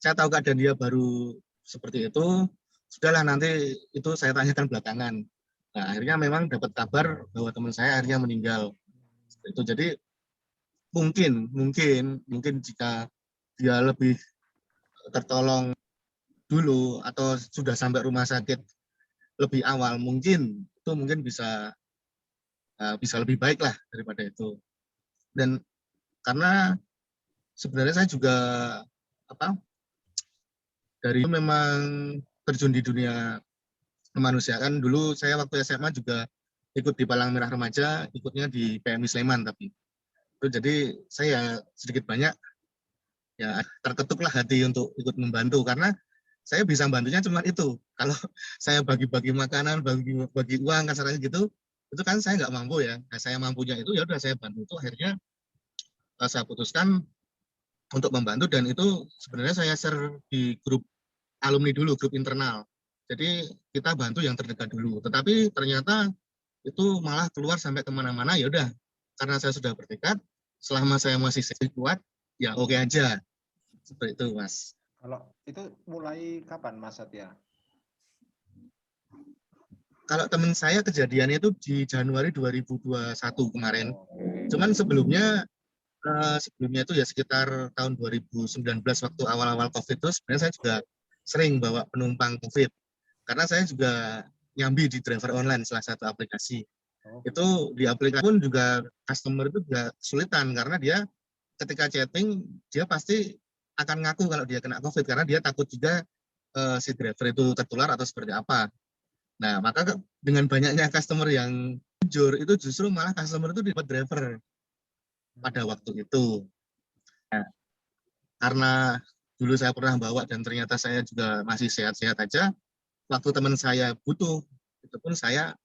B: saya tahu keadaan dia baru seperti itu. Sudahlah nanti itu saya tanyakan belakangan. Nah, akhirnya memang dapat kabar bahwa teman saya akhirnya meninggal. Itu jadi mungkin jika dia lebih tertolong dulu atau sudah sampai rumah sakit lebih awal mungkin bisa lebih baik lah daripada itu. Dan karena sebenarnya saya juga dari memang terjun di dunia kemanusiaan. Dulu saya waktu SMA juga ikut di Palang Merah Remaja, ikutnya di PMI Sleman tapi itu jadi saya sedikit banyak ya terketuklah hati untuk ikut membantu karena saya bisa bantunya cuma itu. Kalau saya bagi-bagi makanan, bagi uang kasarnya gitu, itu kan saya nggak mampu ya. Nah, saya mampunya itu ya udah saya bantu. Itu akhirnya saya putuskan untuk membantu dan itu sebenarnya saya share di grup alumni dulu, grup internal. Jadi kita bantu yang terdekat dulu. Tetapi ternyata itu malah keluar sampai kemana-mana. Ya udah, karena saya sudah bertekad, selama saya masih kuat, ya oke aja. Seperti itu, Mas.
A: Kalau itu mulai kapan Mas Satya?
B: Kalau teman saya kejadiannya itu di Januari 2021 kemarin. Cuman sebelumnya itu ya sekitar tahun 2019 waktu awal-awal COVID itu sebenarnya saya juga sering bawa penumpang COVID. Karena saya juga nyambi di driver online salah satu aplikasi. Itu di aplikasi pun juga customer itu juga kesulitan karena dia ketika chatting dia pasti akan ngaku kalau dia kena COVID karena dia takut juga si driver itu tertular atau seperti apa. Nah, maka dengan banyaknya customer yang jujur, itu justru malah customer itu dapat driver pada waktu itu. Nah, karena dulu saya pernah bawa dan ternyata saya juga masih sehat-sehat aja, waktu teman saya butuh, itu pun saya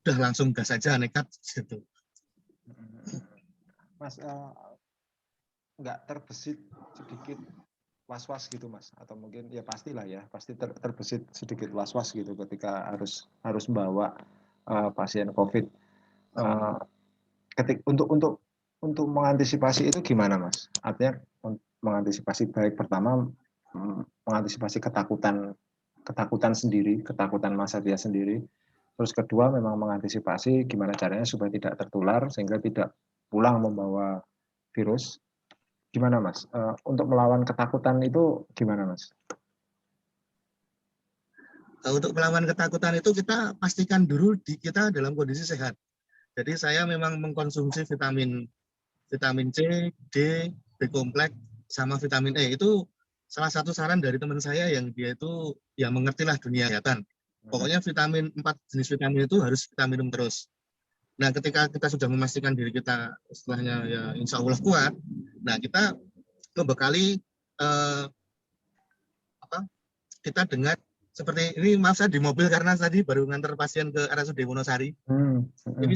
B: udah langsung gas aja nekat gitu.
A: Mas, nggak terbesit sedikit was-was gitu Mas, atau mungkin ya pastilah ya, pasti terbesit sedikit was-was gitu ketika harus membawa pasien COVID. Untuk mengantisipasi itu gimana Mas? Artinya mengantisipasi baik pertama mengantisipasi ketakutan sendiri, ketakutan Mas Satya sendiri. Terus kedua memang mengantisipasi gimana caranya supaya tidak tertular sehingga tidak pulang membawa virus. Gimana Mas? Untuk melawan ketakutan itu gimana Mas?
B: Untuk melawan ketakutan itu kita pastikan dulu kita dalam kondisi sehat. Jadi saya memang mengkonsumsi vitamin C, D, B kompleks, sama vitamin E. Itu salah satu saran dari teman saya yang dia itu ya mengertilah dunia kesehatan. Pokoknya 4 jenis vitamin itu harus kita minum terus. Nah, ketika kita sudah memastikan diri kita setelahnya ya insya Allah kuat, nah kita membekali kita dengan seperti ini, maaf saya di mobil karena tadi baru ngantar pasien ke RSUD Wonosari. Jadi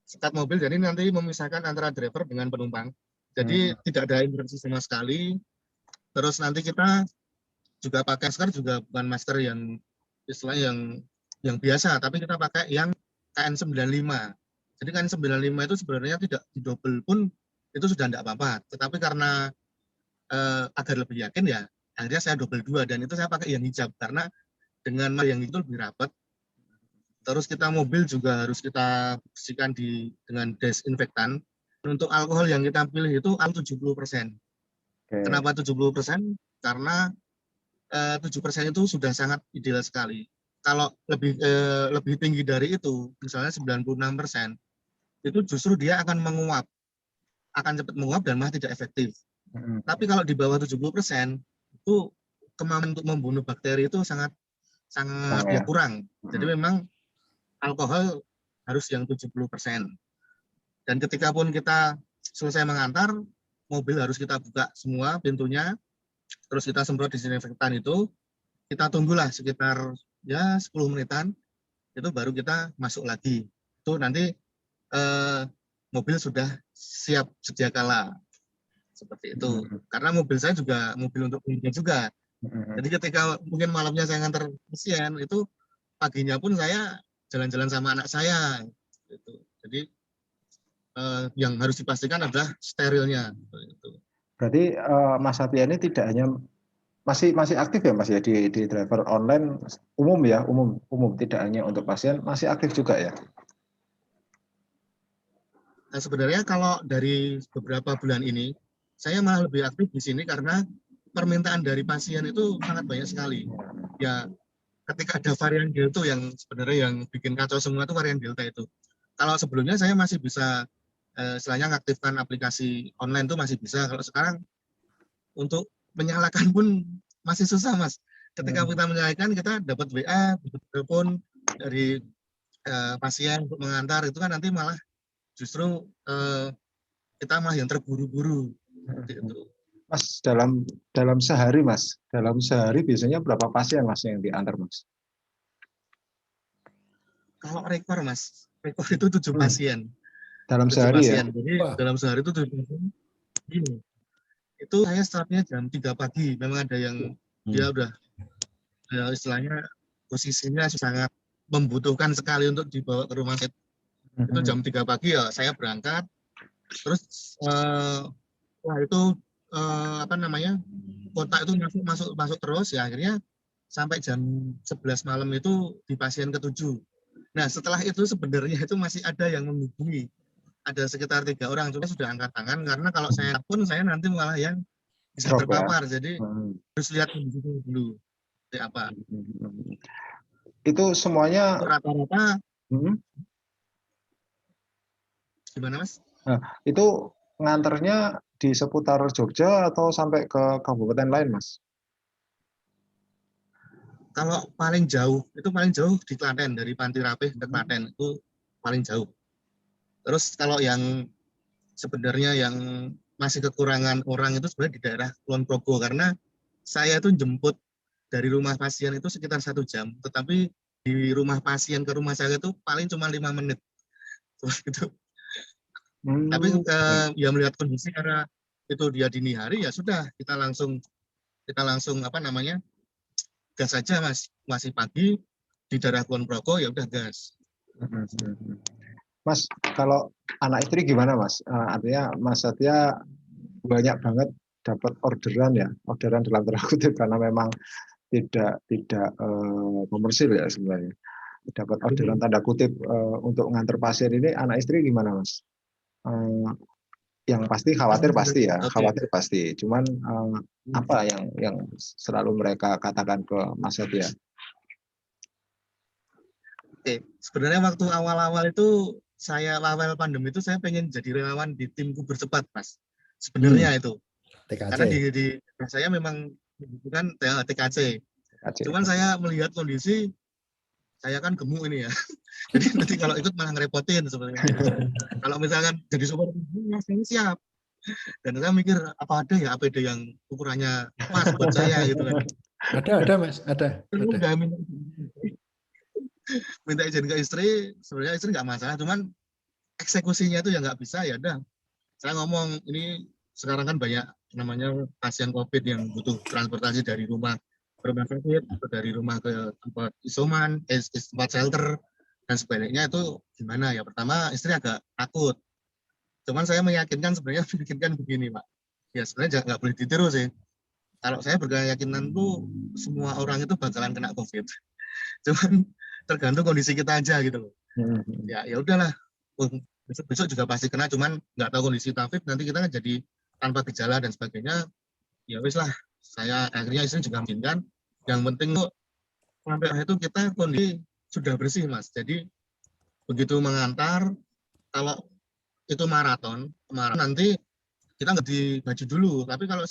B: sekat mobil, jadi nanti memisahkan antara driver dengan penumpang. Jadi tidak ada interaksi sama sekali. Terus nanti kita juga pakai masker, juga bukan masker yang istilahnya yang biasa, tapi kita pakai yang KN95. Jadi KN95 itu sebenarnya tidak didobel pun itu sudah tidak apa-apa. Tetapi karena agar lebih yakin ya, akhirnya saya double 2 dan itu saya pakai yang hijab karena dengan yang itu lebih rapat. Terus kita mobil juga harus kita bersihkan dengan desinfektan. Untuk alkohol yang kita pilih itu 70%. Kenapa 70%? Karena 7% itu sudah sangat ideal sekali. Kalau lebih tinggi dari itu, misalnya 96%, itu justru dia akan menguap, akan cepat menguap dan malah tidak efektif. Tapi kalau di bawah 70%, itu kemampuan untuk membunuh bakteri itu sangat ya kurang. Jadi memang alkohol harus yang 70%. Dan ketika pun kita selesai mengantar, mobil harus kita buka semua pintunya, terus kita semprot disinfektan itu, kita tunggulah sekitar ya 10 menitan, itu baru kita masuk lagi. Itu nanti mobil sudah siap sedia kala. Seperti itu. Karena mobil saya juga mobil untuk keluarga juga. Jadi ketika mungkin malamnya saya ngantar pasien, itu paginya pun saya jalan-jalan sama anak saya. Gitu. Jadi yang harus dipastikan adalah sterilnya. Gitu.
A: Berarti Mas Satya ini tidak hanya masih aktif ya Mas ya di driver online umum ya, umum tidak hanya untuk pasien, masih aktif juga ya?
B: Nah, sebenarnya kalau dari beberapa bulan ini, saya malah lebih aktif di sini karena permintaan dari pasien itu sangat banyak sekali. Ya, ketika ada varian Delta yang sebenarnya yang bikin kacau semua itu varian Delta itu. Kalau sebelumnya saya masih bisa istilahnya mengaktifkan aplikasi online itu masih bisa. Kalau sekarang untuk menyalakan pun masih susah Mas. Ketika kita menyalakan kita dapat WA, dapat telepon dari pasien untuk mengantar itu kan nanti malah justru kita malah yang terburu-buru. Gitu.
A: Mas dalam sehari biasanya berapa pasien Mas yang diantar Mas?
B: Kalau rekor Mas, rekor itu 7 pasien.
A: Dalam sehari
B: pasien.
A: ya?
B: Jadi dalam sehari itu 7 pasien. Itu saya startnya jam 3 pagi. Memang ada yang dia udah istilahnya posisinya sangat membutuhkan sekali untuk dibawa ke rumah sakit. Itu jam 3 pagi ya saya berangkat. Terus itu kota itu masuk terus ya akhirnya sampai jam 11 malam itu di pasien ke-7. Nah, setelah itu sebenarnya itu masih ada yang menghubungi. Ada sekitar 3 orang, cuma sudah angkat tangan, karena kalau saya pun saya nanti malah yang bisa
A: Drop ya.
B: terpapar. Jadi harus lihat kondisi dulu. Seperti apa.
A: Itu semuanya
B: Rata-rata gimana, Mas?
A: Nah, itu nganternya di seputar Jogja atau sampai ke kabupaten lain, Mas?
B: Kalau paling jauh di Klaten, dari Panti Rapih ke Klaten itu paling jauh. Terus kalau yang sebenarnya yang masih kekurangan orang itu sebenarnya di daerah Kulon Progo, karena saya itu jemput dari rumah pasien itu sekitar 1 jam, tetapi di rumah pasien ke rumah saya itu paling cuma 5 menit. Gitu. Tapi ya melihat kondisi karena itu dia dini hari, ya sudah kita langsung gas saja, Mas. Masih pagi di daerah Kulon Progo, ya udah gas.
A: Mas, kalau anak istri gimana, Mas? Artinya Mas Satya banyak banget dapat orderan dalam tanda kutip, karena memang tidak komersil ya sebenarnya. Dapat orderan tanda kutip untuk nganter pasien ini, anak istri gimana, Mas? Yang pasti khawatir pasti ya, khawatir pasti. Cuman apa yang selalu mereka katakan ke Mas Satya?
B: Oke, sebenarnya waktu awal-awal itu awal pandemi itu saya pengen jadi relawan di tim Kubur Cepat, Mas. Sebenarnya itu.
C: TKC.
B: Karena di saya memang bukan TKC. Cuman saya melihat kondisi, saya kan gemuk ini ya. Jadi nanti kalau ikut malah ngerepotin sebenarnya. Kalau misalkan jadi super, saya siap. Dan saya mikir, apa ada ya APD yang ukurannya pas buat saya gitu kan.
C: Ada Mas, ada.
B: Minta izin ke istri, sebenarnya istri nggak masalah, cuman eksekusinya itu ya nggak bisa. Ya udah, saya ngomong, ini sekarang kan banyak namanya pasien COVID yang butuh transportasi dari rumah ke rumah sakit, atau dari rumah ke tempat isoman, tempat shelter, dan sebaliknya. Itu gimana ya? Pertama, istri agak takut. Cuman saya meyakinkan begini, Pak. Ya sebenarnya nggak boleh ditiru sih. Kalau saya berkeyakinan tuh semua orang itu bakalan kena COVID. Cuman tergantung kondisi kita aja gitu loh. Ya udahlah. Besok juga pasti kena, cuman nggak tahu kondisi COVID, nanti kita kan jadi tanpa gejala dan sebagainya. Ya wis lah. Saya akhirnya istri juga mengizinkan. Yang penting tuh sampai itu kita kondisi sudah bersih, Mas. Jadi begitu mengantar, kalau itu maraton nanti kita nggak di baju dulu. Tapi kalau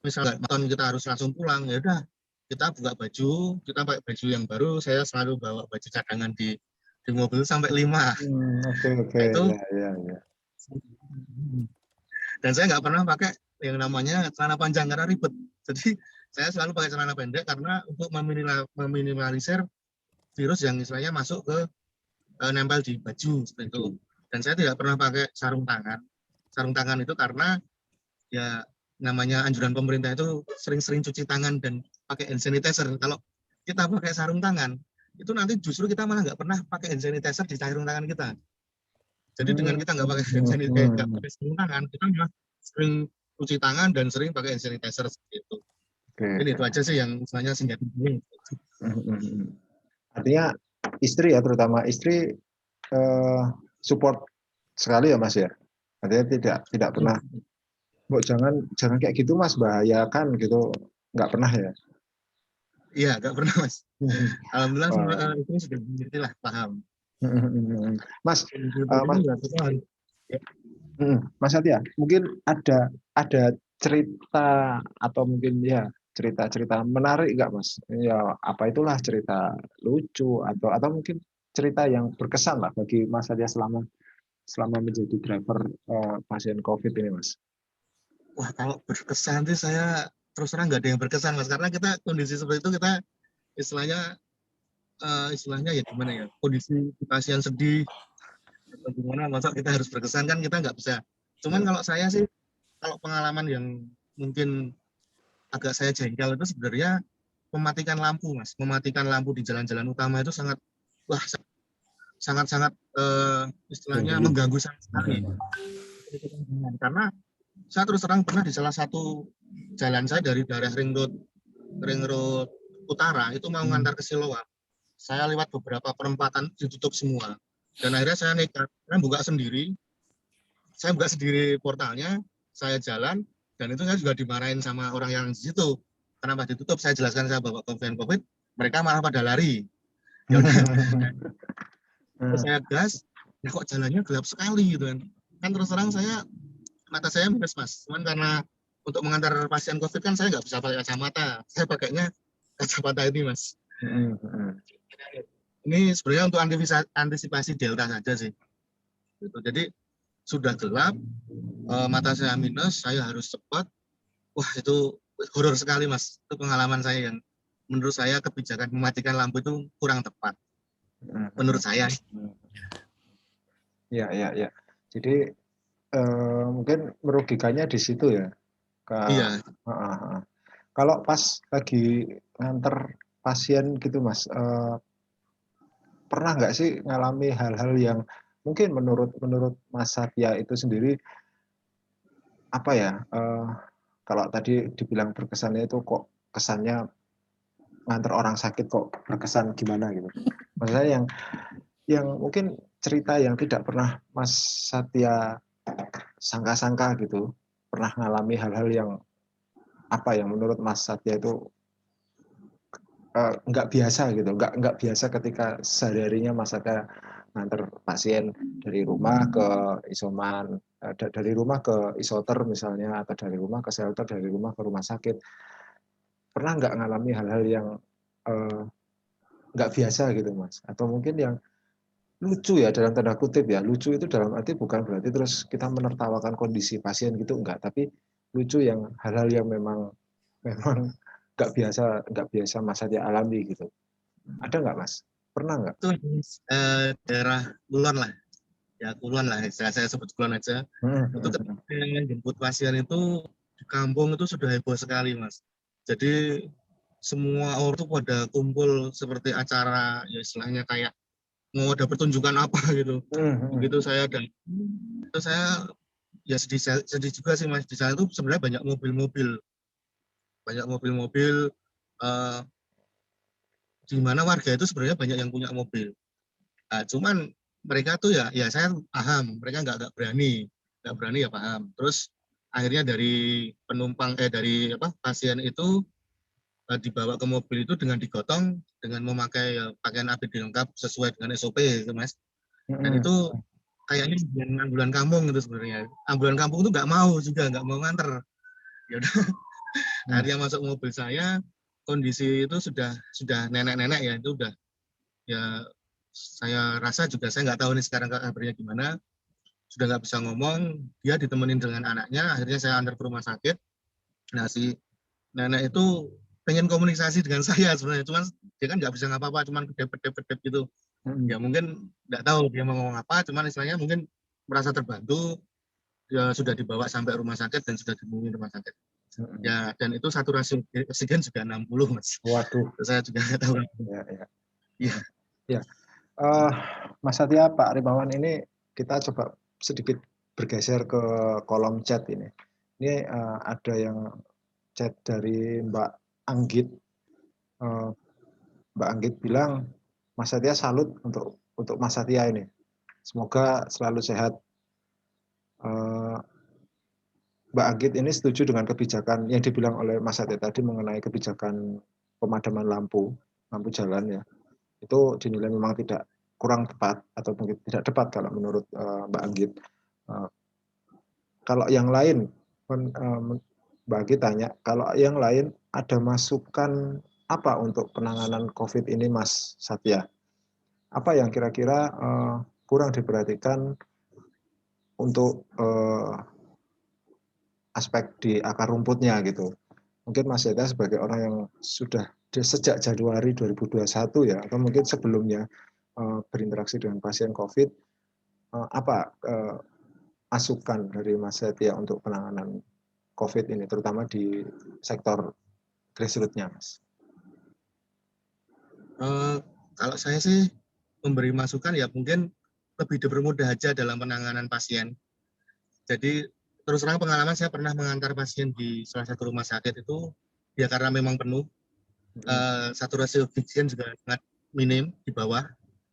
B: misalnya maraton kita harus langsung pulang, ya udah kita buka baju, kita pakai baju yang baru. Saya selalu bawa baju cadangan di mobil sampai 5.
A: Oke.
B: Itu
A: ya.
B: Dan saya nggak pernah pakai yang namanya celana panjang karena ribet. Jadi saya selalu pakai celana pendek karena untuk meminimalisir virus yang istilahnya masuk ke nempel di baju seperti itu. Dan saya tidak pernah pakai sarung tangan. Sarung tangan itu karena ya namanya anjuran pemerintah itu sering-sering cuci tangan dan pakai hand sanitizer. Kalau kita pakai sarung tangan, itu nanti justru kita malah nggak pernah pakai hand sanitizer di sarung tangan kita. Jadi dengan kita nggak pakai hand sanitizer, nggak pakai sarung tangan, kita malah sering cuci tangan dan sering pakai hand sanitizer seperti itu. Ini itu aja sih yang misalnya senjata ini.
A: Artinya istri ya, terutama istri support sekali ya, Mas ya. Artinya tidak pernah, jangan kayak gitu, Mas, bahayakan gitu, nggak pernah ya?
B: Iya, nggak pernah, Mas. Alhamdulillah semua itu sudah mengerti lah, paham.
A: Mas Satya, mungkin ada cerita atau mungkin ya cerita menarik nggak, Mas? Ya apa itulah cerita lucu atau mungkin cerita yang berkesan lah bagi Mas Satya selama menjadi driver pasien COVID ini, Mas.
B: Wah, kalau berkesan sih saya terus terang nggak ada yang berkesan, Mas, karena kita kondisi seperti itu kita istilahnya ya gimana ya, kondisi pasien sedih gimana, masa kita harus berkesan, kan kita nggak bisa. Cuman kalau saya sih, kalau pengalaman yang mungkin agak saya jengkel itu sebenarnya mematikan lampu, Mas. Mematikan lampu di jalan-jalan utama itu sangat istilahnya mengganggu sekali. Karena saya terus terang pernah di salah satu jalan saya dari daerah Ring Road utara itu mau ngantar ke Siloam. Saya lewat beberapa perempatan ditutup semua. Dan akhirnya saya nekat, saya buka sendiri portalnya, saya jalan, dan itu saya juga dimarahin sama orang yang di situ. Kenapa ditutup? Saya jelaskan saya bawa COVID, mereka malah pada lari. Ya udah, terus saya gas, ya kok jalannya gelap sekali gitu kan. Kan terus terang mata saya minus Mas. Cuman karena untuk mengantar pasien COVID kan saya nggak bisa pakai kacamata. Saya pakainya kacamata ini Mas. Ini sebenarnya untuk antisipasi Delta saja sih. Gitu. Jadi sudah gelap, mata saya minus, saya harus cepat. Wah itu horor sekali Mas. Itu pengalaman saya yang menurut saya kebijakan mematikan lampu itu kurang tepat. Menurut saya.
A: Ya. Jadi mungkin merugikannya di situ ya.
B: Iya.
A: Kalau pas lagi nganter pasien gitu Mas, pernah nggak sih ngalami hal-hal yang mungkin menurut Mas Satya itu sendiri apa ya? Kalau tadi dibilang berkesannya itu kok kesannya nganter orang sakit kok berkesan gimana gitu. Maksudnya yang mungkin cerita yang tidak pernah Mas Satya sangka-sangka gitu, pernah ngalami hal-hal yang apa yang menurut Mas Satya itu nggak biasa gitu, nggak biasa ketika sehari-harinya Mas Satya nganter pasien dari rumah ke isoman, dari rumah ke isoter misalnya, atau dari rumah ke shelter, dari rumah ke rumah sakit. Pernah nggak ngalami hal-hal yang nggak biasa gitu Mas? Atau mungkin yang lucu ya dalam tanda kutip ya, lucu itu dalam arti bukan berarti terus kita menertawakan kondisi pasien gitu, enggak, tapi lucu yang hal-hal yang memang nggak biasa Mas Satya alami gitu. Ada nggak Mas? Pernah nggak?
B: Itu daerah Kulon lah. Ya Kulon lah, saya sebut Kulon aja. Itu ketika jemput pasien itu di kampung itu sudah heboh sekali Mas. Jadi semua orang tuh pada kumpul seperti acara ya istilahnya kayak mau ada pertunjukan apa gitu. Begitu saya dan itu saya ya sedih juga sih Mas. Di sana itu sebenarnya banyak mobil-mobil di mana warga itu sebenarnya banyak yang punya mobil. Nah, cuman mereka tuh ya saya paham mereka nggak berani ya paham. Terus akhirnya dari dari pasien itu dibawa ke mobil itu dengan digotong dengan memakai pakaian APD lengkap sesuai dengan SOP gitu Mas. Dan itu kayaknya ambulan kampung itu sebenarnya. Ambulan kampung itu nggak mau nganter. Ya udah akhirnya masuk mobil saya, kondisi itu sudah nenek-nenek ya, itu udah ya saya rasa juga saya nggak tahu nih sekarang kabarnya gimana, sudah nggak bisa ngomong, dia ditemenin dengan anaknya, akhirnya saya antar ke rumah sakit. Nah si nenek itu pengen komunikasi dengan saya sebenarnya, cuman dia kan nggak bisa ngapa-apa, cuman kedep gitu. Ya mungkin nggak tahu dia mau ngomong apa, cuman istilahnya mungkin merasa terbantu, ya sudah dibawa sampai rumah sakit dan sudah dihubungi rumah sakit. Ya, dan itu saturasi oksigen juga 60 Mas.
A: Waduh.
B: Saya juga nggak tahu.
A: Ya. Mas Satya, Pak Rimawan, ini kita coba sedikit bergeser ke kolom chat ini. Ini ada yang chat dari Mbak Anggit. Mbak Anggit bilang, Mas Satya salut untuk Mas Satya ini. Semoga selalu sehat. Mbak Anggit ini setuju dengan kebijakan yang dibilang oleh Mas Satya tadi mengenai kebijakan pemadaman lampu jalan ya. Itu dinilai memang kurang tepat atau mungkin tidak tepat kalau menurut Mbak Anggit. Kalau yang lain, Mbak Anggit tanya, kalau yang lain ada masukan apa untuk penanganan COVID ini Mas Satya? Apa yang kira-kira kurang diperhatikan untuk aspek di akar rumputnya gitu. Mungkin Mas Satya sebagai orang yang sudah sejak Januari 2021 ya, atau mungkin sebelumnya berinteraksi dengan pasien COVID, apa masukan dari Mas Satya untuk penanganan COVID ini, terutama di sektor grassroots-nya, Mas?
B: Kalau saya sih memberi masukan ya mungkin lebih dipermudah aja dalam penanganan pasien. Jadi terus terang pengalaman saya pernah mengantar pasien di salah satu rumah sakit itu ya karena memang penuh. saturasi oksigen juga sangat minim di bawah,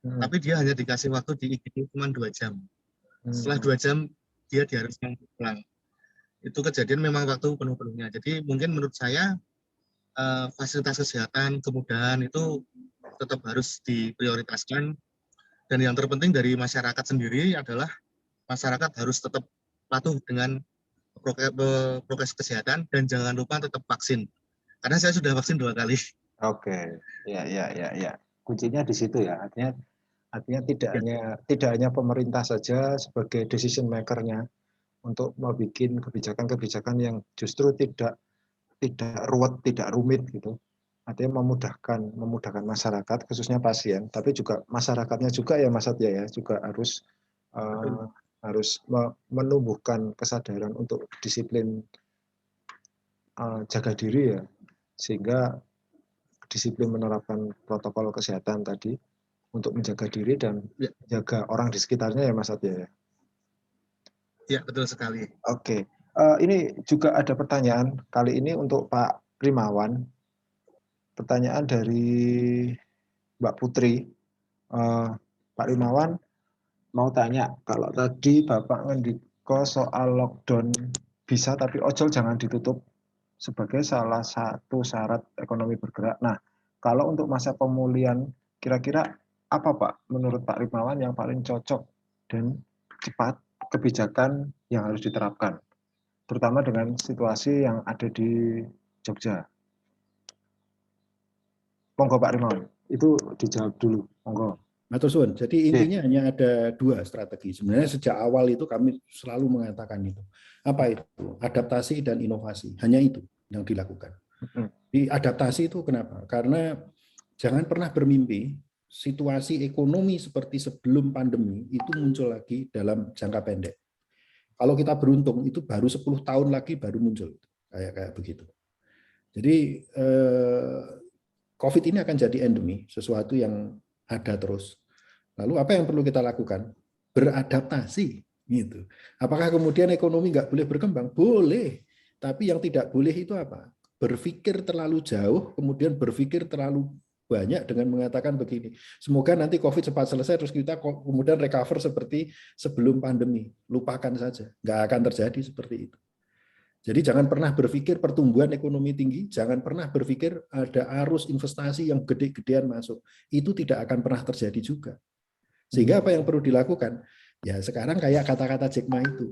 B: tapi dia hanya dikasih waktu di IGD cuma 2 jam. Setelah 2 jam dia diharuskan pulang. Itu kejadian memang waktu penuh-penuhnya. Jadi mungkin menurut saya fasilitas kesehatan, kemudahan itu tetap harus diprioritaskan. Dan yang terpenting dari masyarakat sendiri adalah masyarakat harus tetap patuh dengan prokes kesehatan dan jangan lupa tetap vaksin. Karena saya sudah vaksin 2 kali.
A: Oke, ya. Kuncinya di situ ya. Artinya tidak hanya pemerintah saja sebagai decision maker-nya untuk membuat kebijakan-kebijakan yang justru tidak ruwet, tidak rumit gitu. Artinya memudahkan masyarakat, khususnya pasien, tapi juga masyarakatnya juga ya Mas Satya ya, juga harus menumbuhkan kesadaran untuk disiplin jaga diri ya, sehingga disiplin menerapkan protokol kesehatan tadi untuk menjaga diri dan menjaga orang di sekitarnya ya Mas Satya ya.
B: Ya, betul sekali.
A: Oke. Ini juga ada pertanyaan kali ini untuk Pak Rimawan. Pertanyaan dari Mbak Putri. Pak Rimawan mau tanya, kalau tadi Bapak ngendiko soal lockdown bisa tapi ojol jangan ditutup sebagai salah satu syarat ekonomi bergerak. Nah, kalau untuk masa pemulihan, kira-kira apa Pak menurut Pak Rimawan yang paling cocok dan cepat kebijakan yang harus diterapkan, terutama dengan situasi yang ada di Jogja? Monggo Pak Rimawan, itu dijawab dulu. Monggo.
C: Matur suwun. Jadi intinya hanya ada 2 strategi. Sebenarnya sejak awal itu kami selalu mengatakan itu. Apa itu? Adaptasi dan inovasi. Hanya itu yang dilakukan. Di adaptasi itu kenapa? Karena jangan pernah bermimpi situasi ekonomi seperti sebelum pandemi itu muncul lagi dalam jangka pendek. Kalau kita beruntung itu baru 10 tahun lagi baru muncul kayak begitu. Jadi COVID ini akan jadi endemi, sesuatu yang ada terus. Lalu apa yang perlu kita lakukan? Beradaptasi. Gitu. Apakah kemudian ekonomi nggak boleh berkembang? Boleh. Tapi yang tidak boleh itu apa? Berpikir terlalu jauh, kemudian berpikir terlalu banyak dengan mengatakan begini. Semoga nanti COVID cepat selesai, terus kita kemudian recover seperti sebelum pandemi. Lupakan saja. Nggak akan terjadi seperti itu. Jadi jangan pernah berpikir pertumbuhan ekonomi tinggi, jangan pernah berpikir ada arus investasi yang gede-gedean masuk. Itu tidak akan pernah terjadi juga. Sehingga apa yang perlu dilakukan? Ya sekarang kayak kata-kata Jack Ma itu.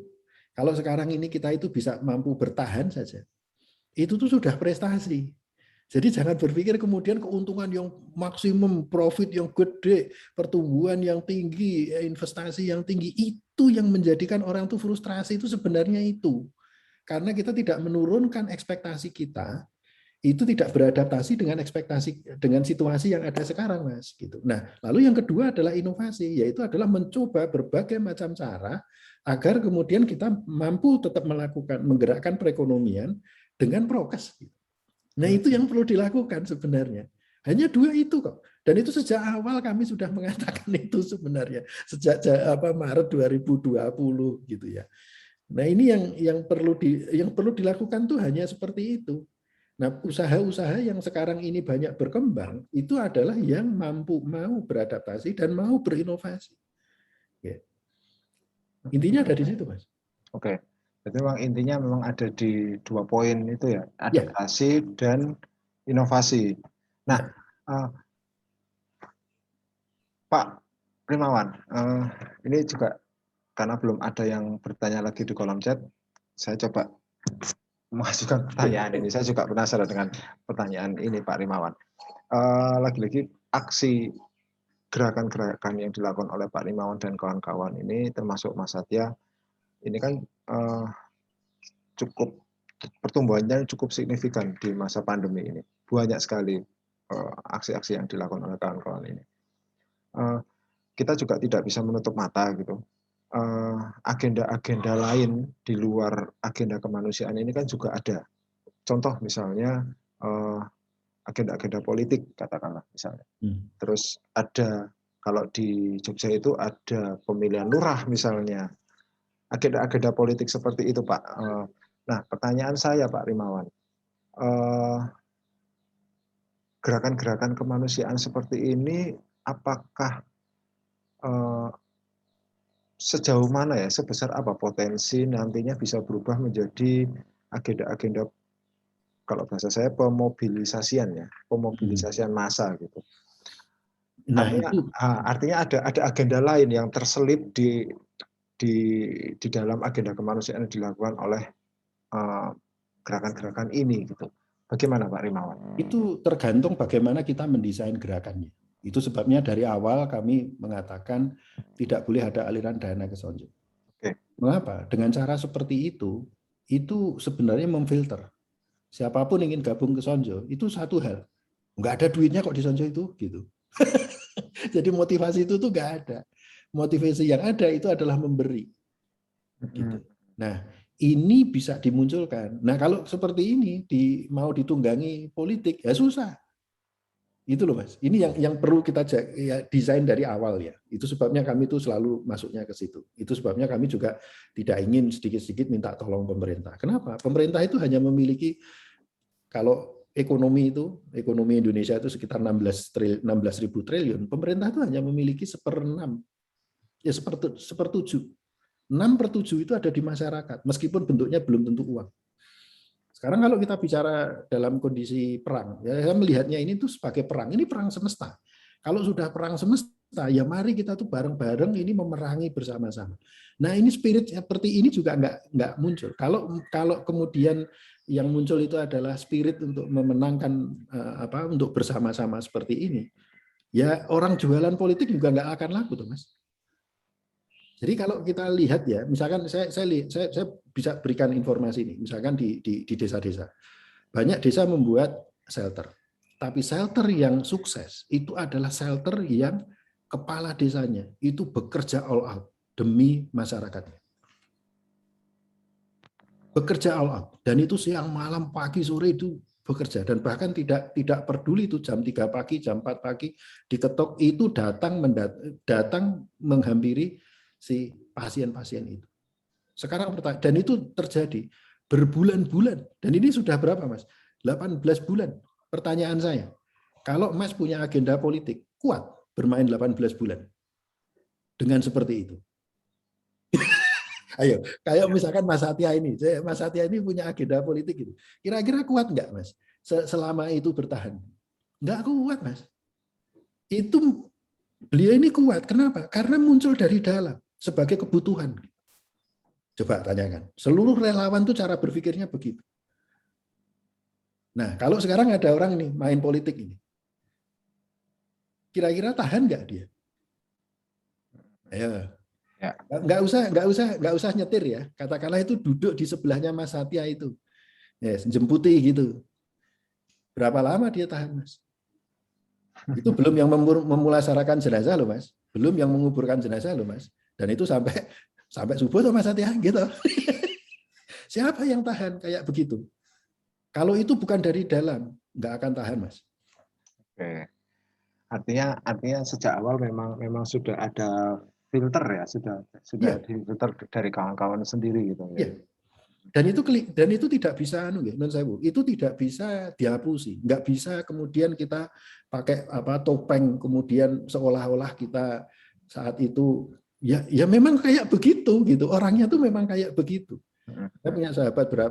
C: Kalau sekarang ini kita itu bisa mampu bertahan saja, itu tuh sudah prestasi. Jadi jangan berpikir kemudian keuntungan yang maksimum, profit yang gede, pertumbuhan yang tinggi, investasi yang tinggi, itu yang menjadikan orang tuh frustrasi itu sebenarnya itu. Karena kita tidak menurunkan ekspektasi kita, itu tidak beradaptasi dengan ekspektasi dengan situasi yang ada sekarang, Mas. Gitu. Nah, lalu yang kedua adalah inovasi, yaitu adalah mencoba berbagai macam cara agar kemudian kita mampu tetap menggerakkan perekonomian dengan prokes. Nah, itu yang perlu dilakukan sebenarnya. Hanya 2 itu kok. Dan itu sejak awal kami sudah mengatakan itu sebenarnya. Sejak Maret 2020 gitu ya. Nah, ini yang perlu dilakukan tuh hanya seperti itu. Nah, usaha-usaha yang sekarang ini banyak berkembang itu adalah yang mau beradaptasi dan mau berinovasi. Ya. Intinya ada di situ, Mas.
A: Oke. Jadi memang intinya memang ada di 2 poin itu ya, adaptasi dan inovasi. Nah, Pak Rimawan, ini juga karena belum ada yang bertanya lagi di kolom chat, saya coba mengajukan pertanyaan ini. Saya juga penasaran dengan pertanyaan ini, Pak Rimawan. Lagi-lagi aksi gerakan-gerakan yang dilakukan oleh Pak Rimawan dan kawan-kawan ini, termasuk Mas Satya, ini kan cukup pertumbuhannya cukup signifikan di masa pandemi ini. Banyak sekali aksi-aksi yang dilakukan oleh kawan-kawan ini. Kita juga tidak bisa menutup mata gitu. Agenda-agenda lain di luar agenda kemanusiaan ini kan juga ada. Contoh misalnya agenda-agenda politik katakanlah misalnya. Terus ada kalau di Jogja itu ada pemilihan lurah misalnya. Agenda-agenda politik seperti itu Pak. Nah pertanyaan saya Pak Rimawan. gerakan-gerakan kemanusiaan seperti ini, apakah sejauh mana ya, sebesar apa potensi nantinya bisa berubah menjadi agenda-agenda, kalau bahasa saya pemobilisasian ya, pemobilisasian massa gitu.
C: Nah,
A: Artinya ada agenda lain yang terselip di dalam agenda kemanusiaan yang dilakukan oleh gerakan-gerakan ini gitu. Bagaimana Pak Rimawan?
C: Itu tergantung bagaimana kita mendesain gerakannya. Itu sebabnya dari awal kami mengatakan tidak boleh ada aliran dana ke Sonjo.
A: Oke.
C: Mengapa? Dengan cara seperti itu sebenarnya memfilter. Siapapun ingin gabung ke Sonjo, itu satu hal. Nggak ada duitnya kok di Sonjo itu, gitu. Jadi motivasi itu tuh nggak ada. Motivasi yang ada itu adalah memberi. Gitu. Nah, ini bisa dimunculkan. Nah, kalau seperti ini mau ditunggangi politik, ya susah. Itu loh Mas. Ini yang perlu kita desain dari awal ya. Itu sebabnya kami itu selalu masuknya ke situ. Itu sebabnya kami juga tidak ingin sedikit-sedikit minta tolong pemerintah. Kenapa? Pemerintah itu hanya memiliki, kalau ekonomi Indonesia itu sekitar 16.000 triliun. Pemerintah itu hanya memiliki 1/6, ya 1/7. 6/7 itu ada di masyarakat, meskipun bentuknya belum tentu uang. Sekarang kalau kita bicara dalam kondisi perang, ya saya melihatnya ini tuh sebagai perang. Ini perang semesta. Kalau sudah perang semesta, ya mari kita tuh bareng-bareng ini memerangi bersama-sama. Nah, ini spirit seperti ini juga nggak muncul. Kalau kemudian yang muncul itu adalah spirit untuk memenangkan untuk bersama-sama seperti ini, ya orang jualan politik juga nggak akan laku tuh Mas. Jadi kalau kita lihat ya, misalkan saya bisa berikan informasi ini, misalkan di desa-desa. Banyak desa membuat shelter. Tapi shelter yang sukses itu adalah shelter yang kepala desanya itu bekerja all out demi masyarakatnya. Bekerja all out, dan itu siang, malam, pagi, sore itu bekerja, dan bahkan tidak peduli itu jam 3 pagi, jam 4 pagi diketok, itu datang menghampiri si pasien-pasien itu. Sekarang dan itu terjadi berbulan-bulan. Dan ini sudah berapa Mas? 18 bulan. Pertanyaan saya, kalau Mas punya agenda politik, kuat bermain 18 bulan dengan seperti itu? Ayo, kayak misalkan Mas Satya ini punya agenda politik gitu. Kira-kira kuat nggak Mas? Selama itu bertahan? Nggak kuat Mas. Itu beliau ini kuat. Kenapa? Karena muncul dari dalam sebagai kebutuhan. Coba tanyakan. Seluruh relawan tuh cara berpikirnya begitu. Nah, kalau sekarang ada orang nih main politik ini, kira-kira tahan nggak dia? Ayo. Ya. Nggak usah nyetir ya. Katakanlah itu duduk di sebelahnya Mas Satya itu, yes, jemputi gitu. Berapa lama dia tahan Mas? Itu belum yang memulasarakan jenazah loh Mas, belum yang menguburkan jenazah loh Mas. Dan itu sampai subuh tuh Mas Satya gitu. Siapa yang tahan kayak begitu? Kalau itu bukan dari dalam, nggak akan tahan Mas.
A: Oke. Artinya sejak awal memang sudah ada filter ya, sudah ya. Filter dari kawan-kawan sendiri gitu ya.
C: Dan itu tidak bisa itu tidak bisa dihapusi, nggak bisa kemudian kita pakai topeng kemudian seolah-olah kita saat itu ya memang kayak begitu gitu, orangnya tuh memang kayak begitu. Saya punya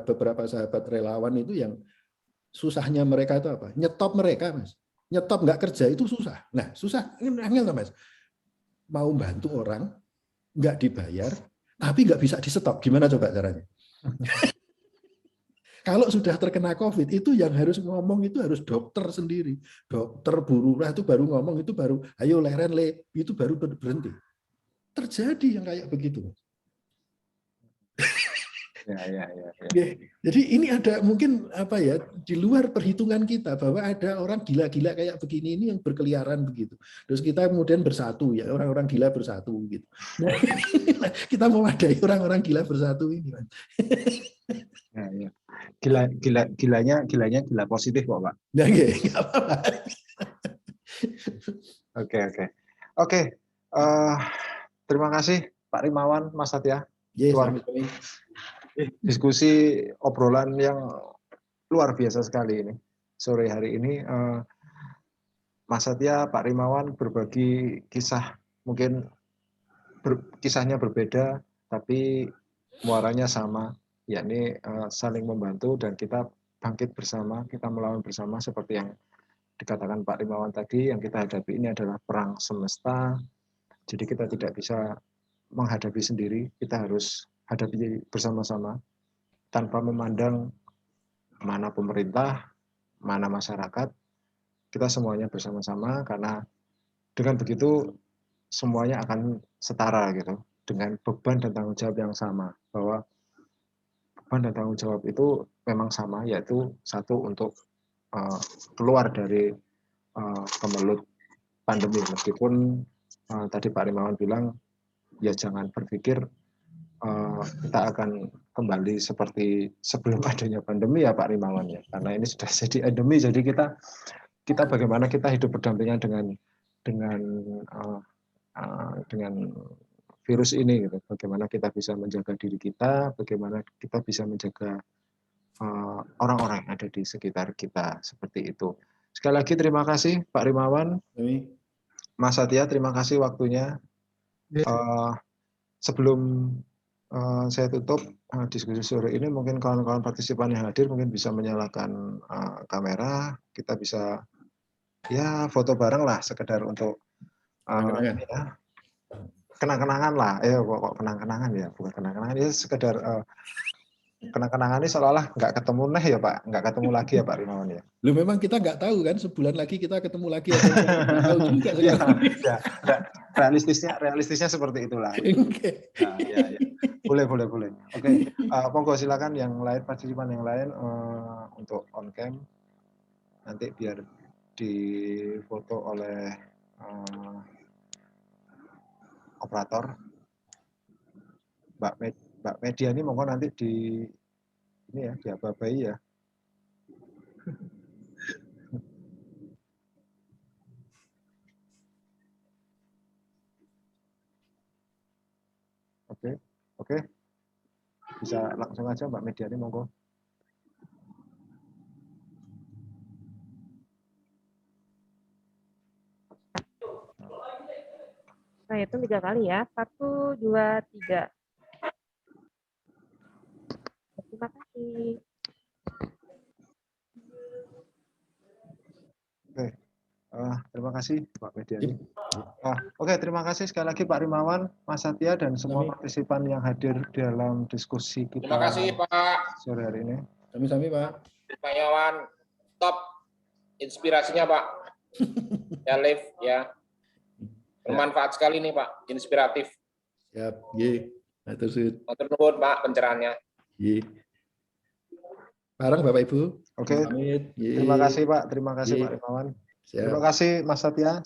C: beberapa sahabat relawan itu yang susahnya mereka itu apa? Nyetop mereka Mas, nyetop nggak kerja itu susah. Nah susah, angel Mas, mau bantu orang nggak dibayar tapi nggak bisa di stop, gimana coba caranya? Kalau sudah terkena COVID itu yang harus ngomong itu harus dokter sendiri, dokter bururah itu baru ngomong, itu baru ayo leren le, itu baru berhenti. Terjadi yang kayak begitu.
A: Ya.
C: Jadi ini ada mungkin di luar perhitungan kita bahwa ada orang gila-gila kayak begini ini yang berkeliaran begitu. Terus kita kemudian bersatu ya, orang-orang gila bersatu gitu. Nah, kita mewadahi orang-orang gila bersatu ini.
A: Ya. Gilanya gila positif kok Pak.
C: Nah, nggak apa-apa.
A: Oke. Terima kasih Pak Rimawan, Mas Satya.
C: Yes,
A: diskusi obrolan yang luar biasa sekali ini sore hari ini. Mas Satya, Pak Rimawan berbagi kisah, mungkin kisahnya berbeda, tapi muaranya sama, yakni saling membantu dan kita bangkit bersama, kita melawan bersama seperti yang dikatakan Pak Rimawan tadi. Yang kita hadapi ini adalah perang semesta, jadi kita tidak bisa menghadapi sendiri, kita harus hadapi bersama-sama tanpa memandang mana pemerintah, mana masyarakat, kita semuanya bersama-sama, karena dengan begitu semuanya akan setara gitu, dengan beban dan tanggung jawab yang sama, bahwa beban dan tanggung jawab itu memang sama, yaitu satu untuk keluar dari kemelut pandemi. Meskipun tadi Pak Rimawan bilang ya jangan berpikir kita akan kembali seperti sebelum adanya pandemi ya Pak Rimawan ya, karena ini sudah jadi endemi, jadi kita bagaimana kita hidup berdampingan dengan virus ini gitu. Bagaimana kita bisa menjaga diri kita, bagaimana kita bisa menjaga orang-orang yang ada di sekitar kita, seperti itu. Sekali lagi terima kasih Pak Rimawan, Mas Satya, terima kasih waktunya. Sebelum saya tutup diskusi sore ini, mungkin kawan-kawan partisipan yang hadir mungkin bisa menyalakan kamera, kita bisa ya foto bareng lah, sekedar untuk ya, kenang-kenangan lah. Kok kenang-kenangan ya, bukan kenang-kenangan ya, sekedar kenang-kenangan ini seolah-olah nggak ketemu ya Pak, nggak ketemu lagi ya Pak Rimawan ya.
C: Lu memang kita nggak tahu kan sebulan lagi kita ketemu lagi atau nggak tahu juga sekarang.
A: Ya, realistisnya seperti itulah.
C: Okay.
A: Nah, ya. Boleh. Oke, monggo silakan yang lain, partisipan yang lain untuk on cam, nanti biar difoto oleh operator. Mbak Media ini monggo nanti ini ya, diababai ya. Oke. Bisa langsung aja Mbak Media ini monggo.
D: Nah, hitung 3 kali ya. 1, 2, 3. Terima kasih.
A: Oke. Terima kasih Pak Mediani. Oke, terima kasih sekali lagi Pak Rimawan, Mas Satya, dan semua partisipan yang hadir dalam diskusi kita.
E: Terima kasih Pak.
A: Sore hari ini.
C: Sami-sami Pak.
E: Pak Yawan, top inspirasinya Pak. Ya live ya. Bermanfaat sekali nih Pak, inspiratif.
C: Siap, ye. Matur
E: nuwun Pak pencerahannya.
C: Ye. Bareng Bapak Ibu.
A: Oke. Terima kasih Pak, terima kasih Pak Rimawan. Terima kasih Mas Satya.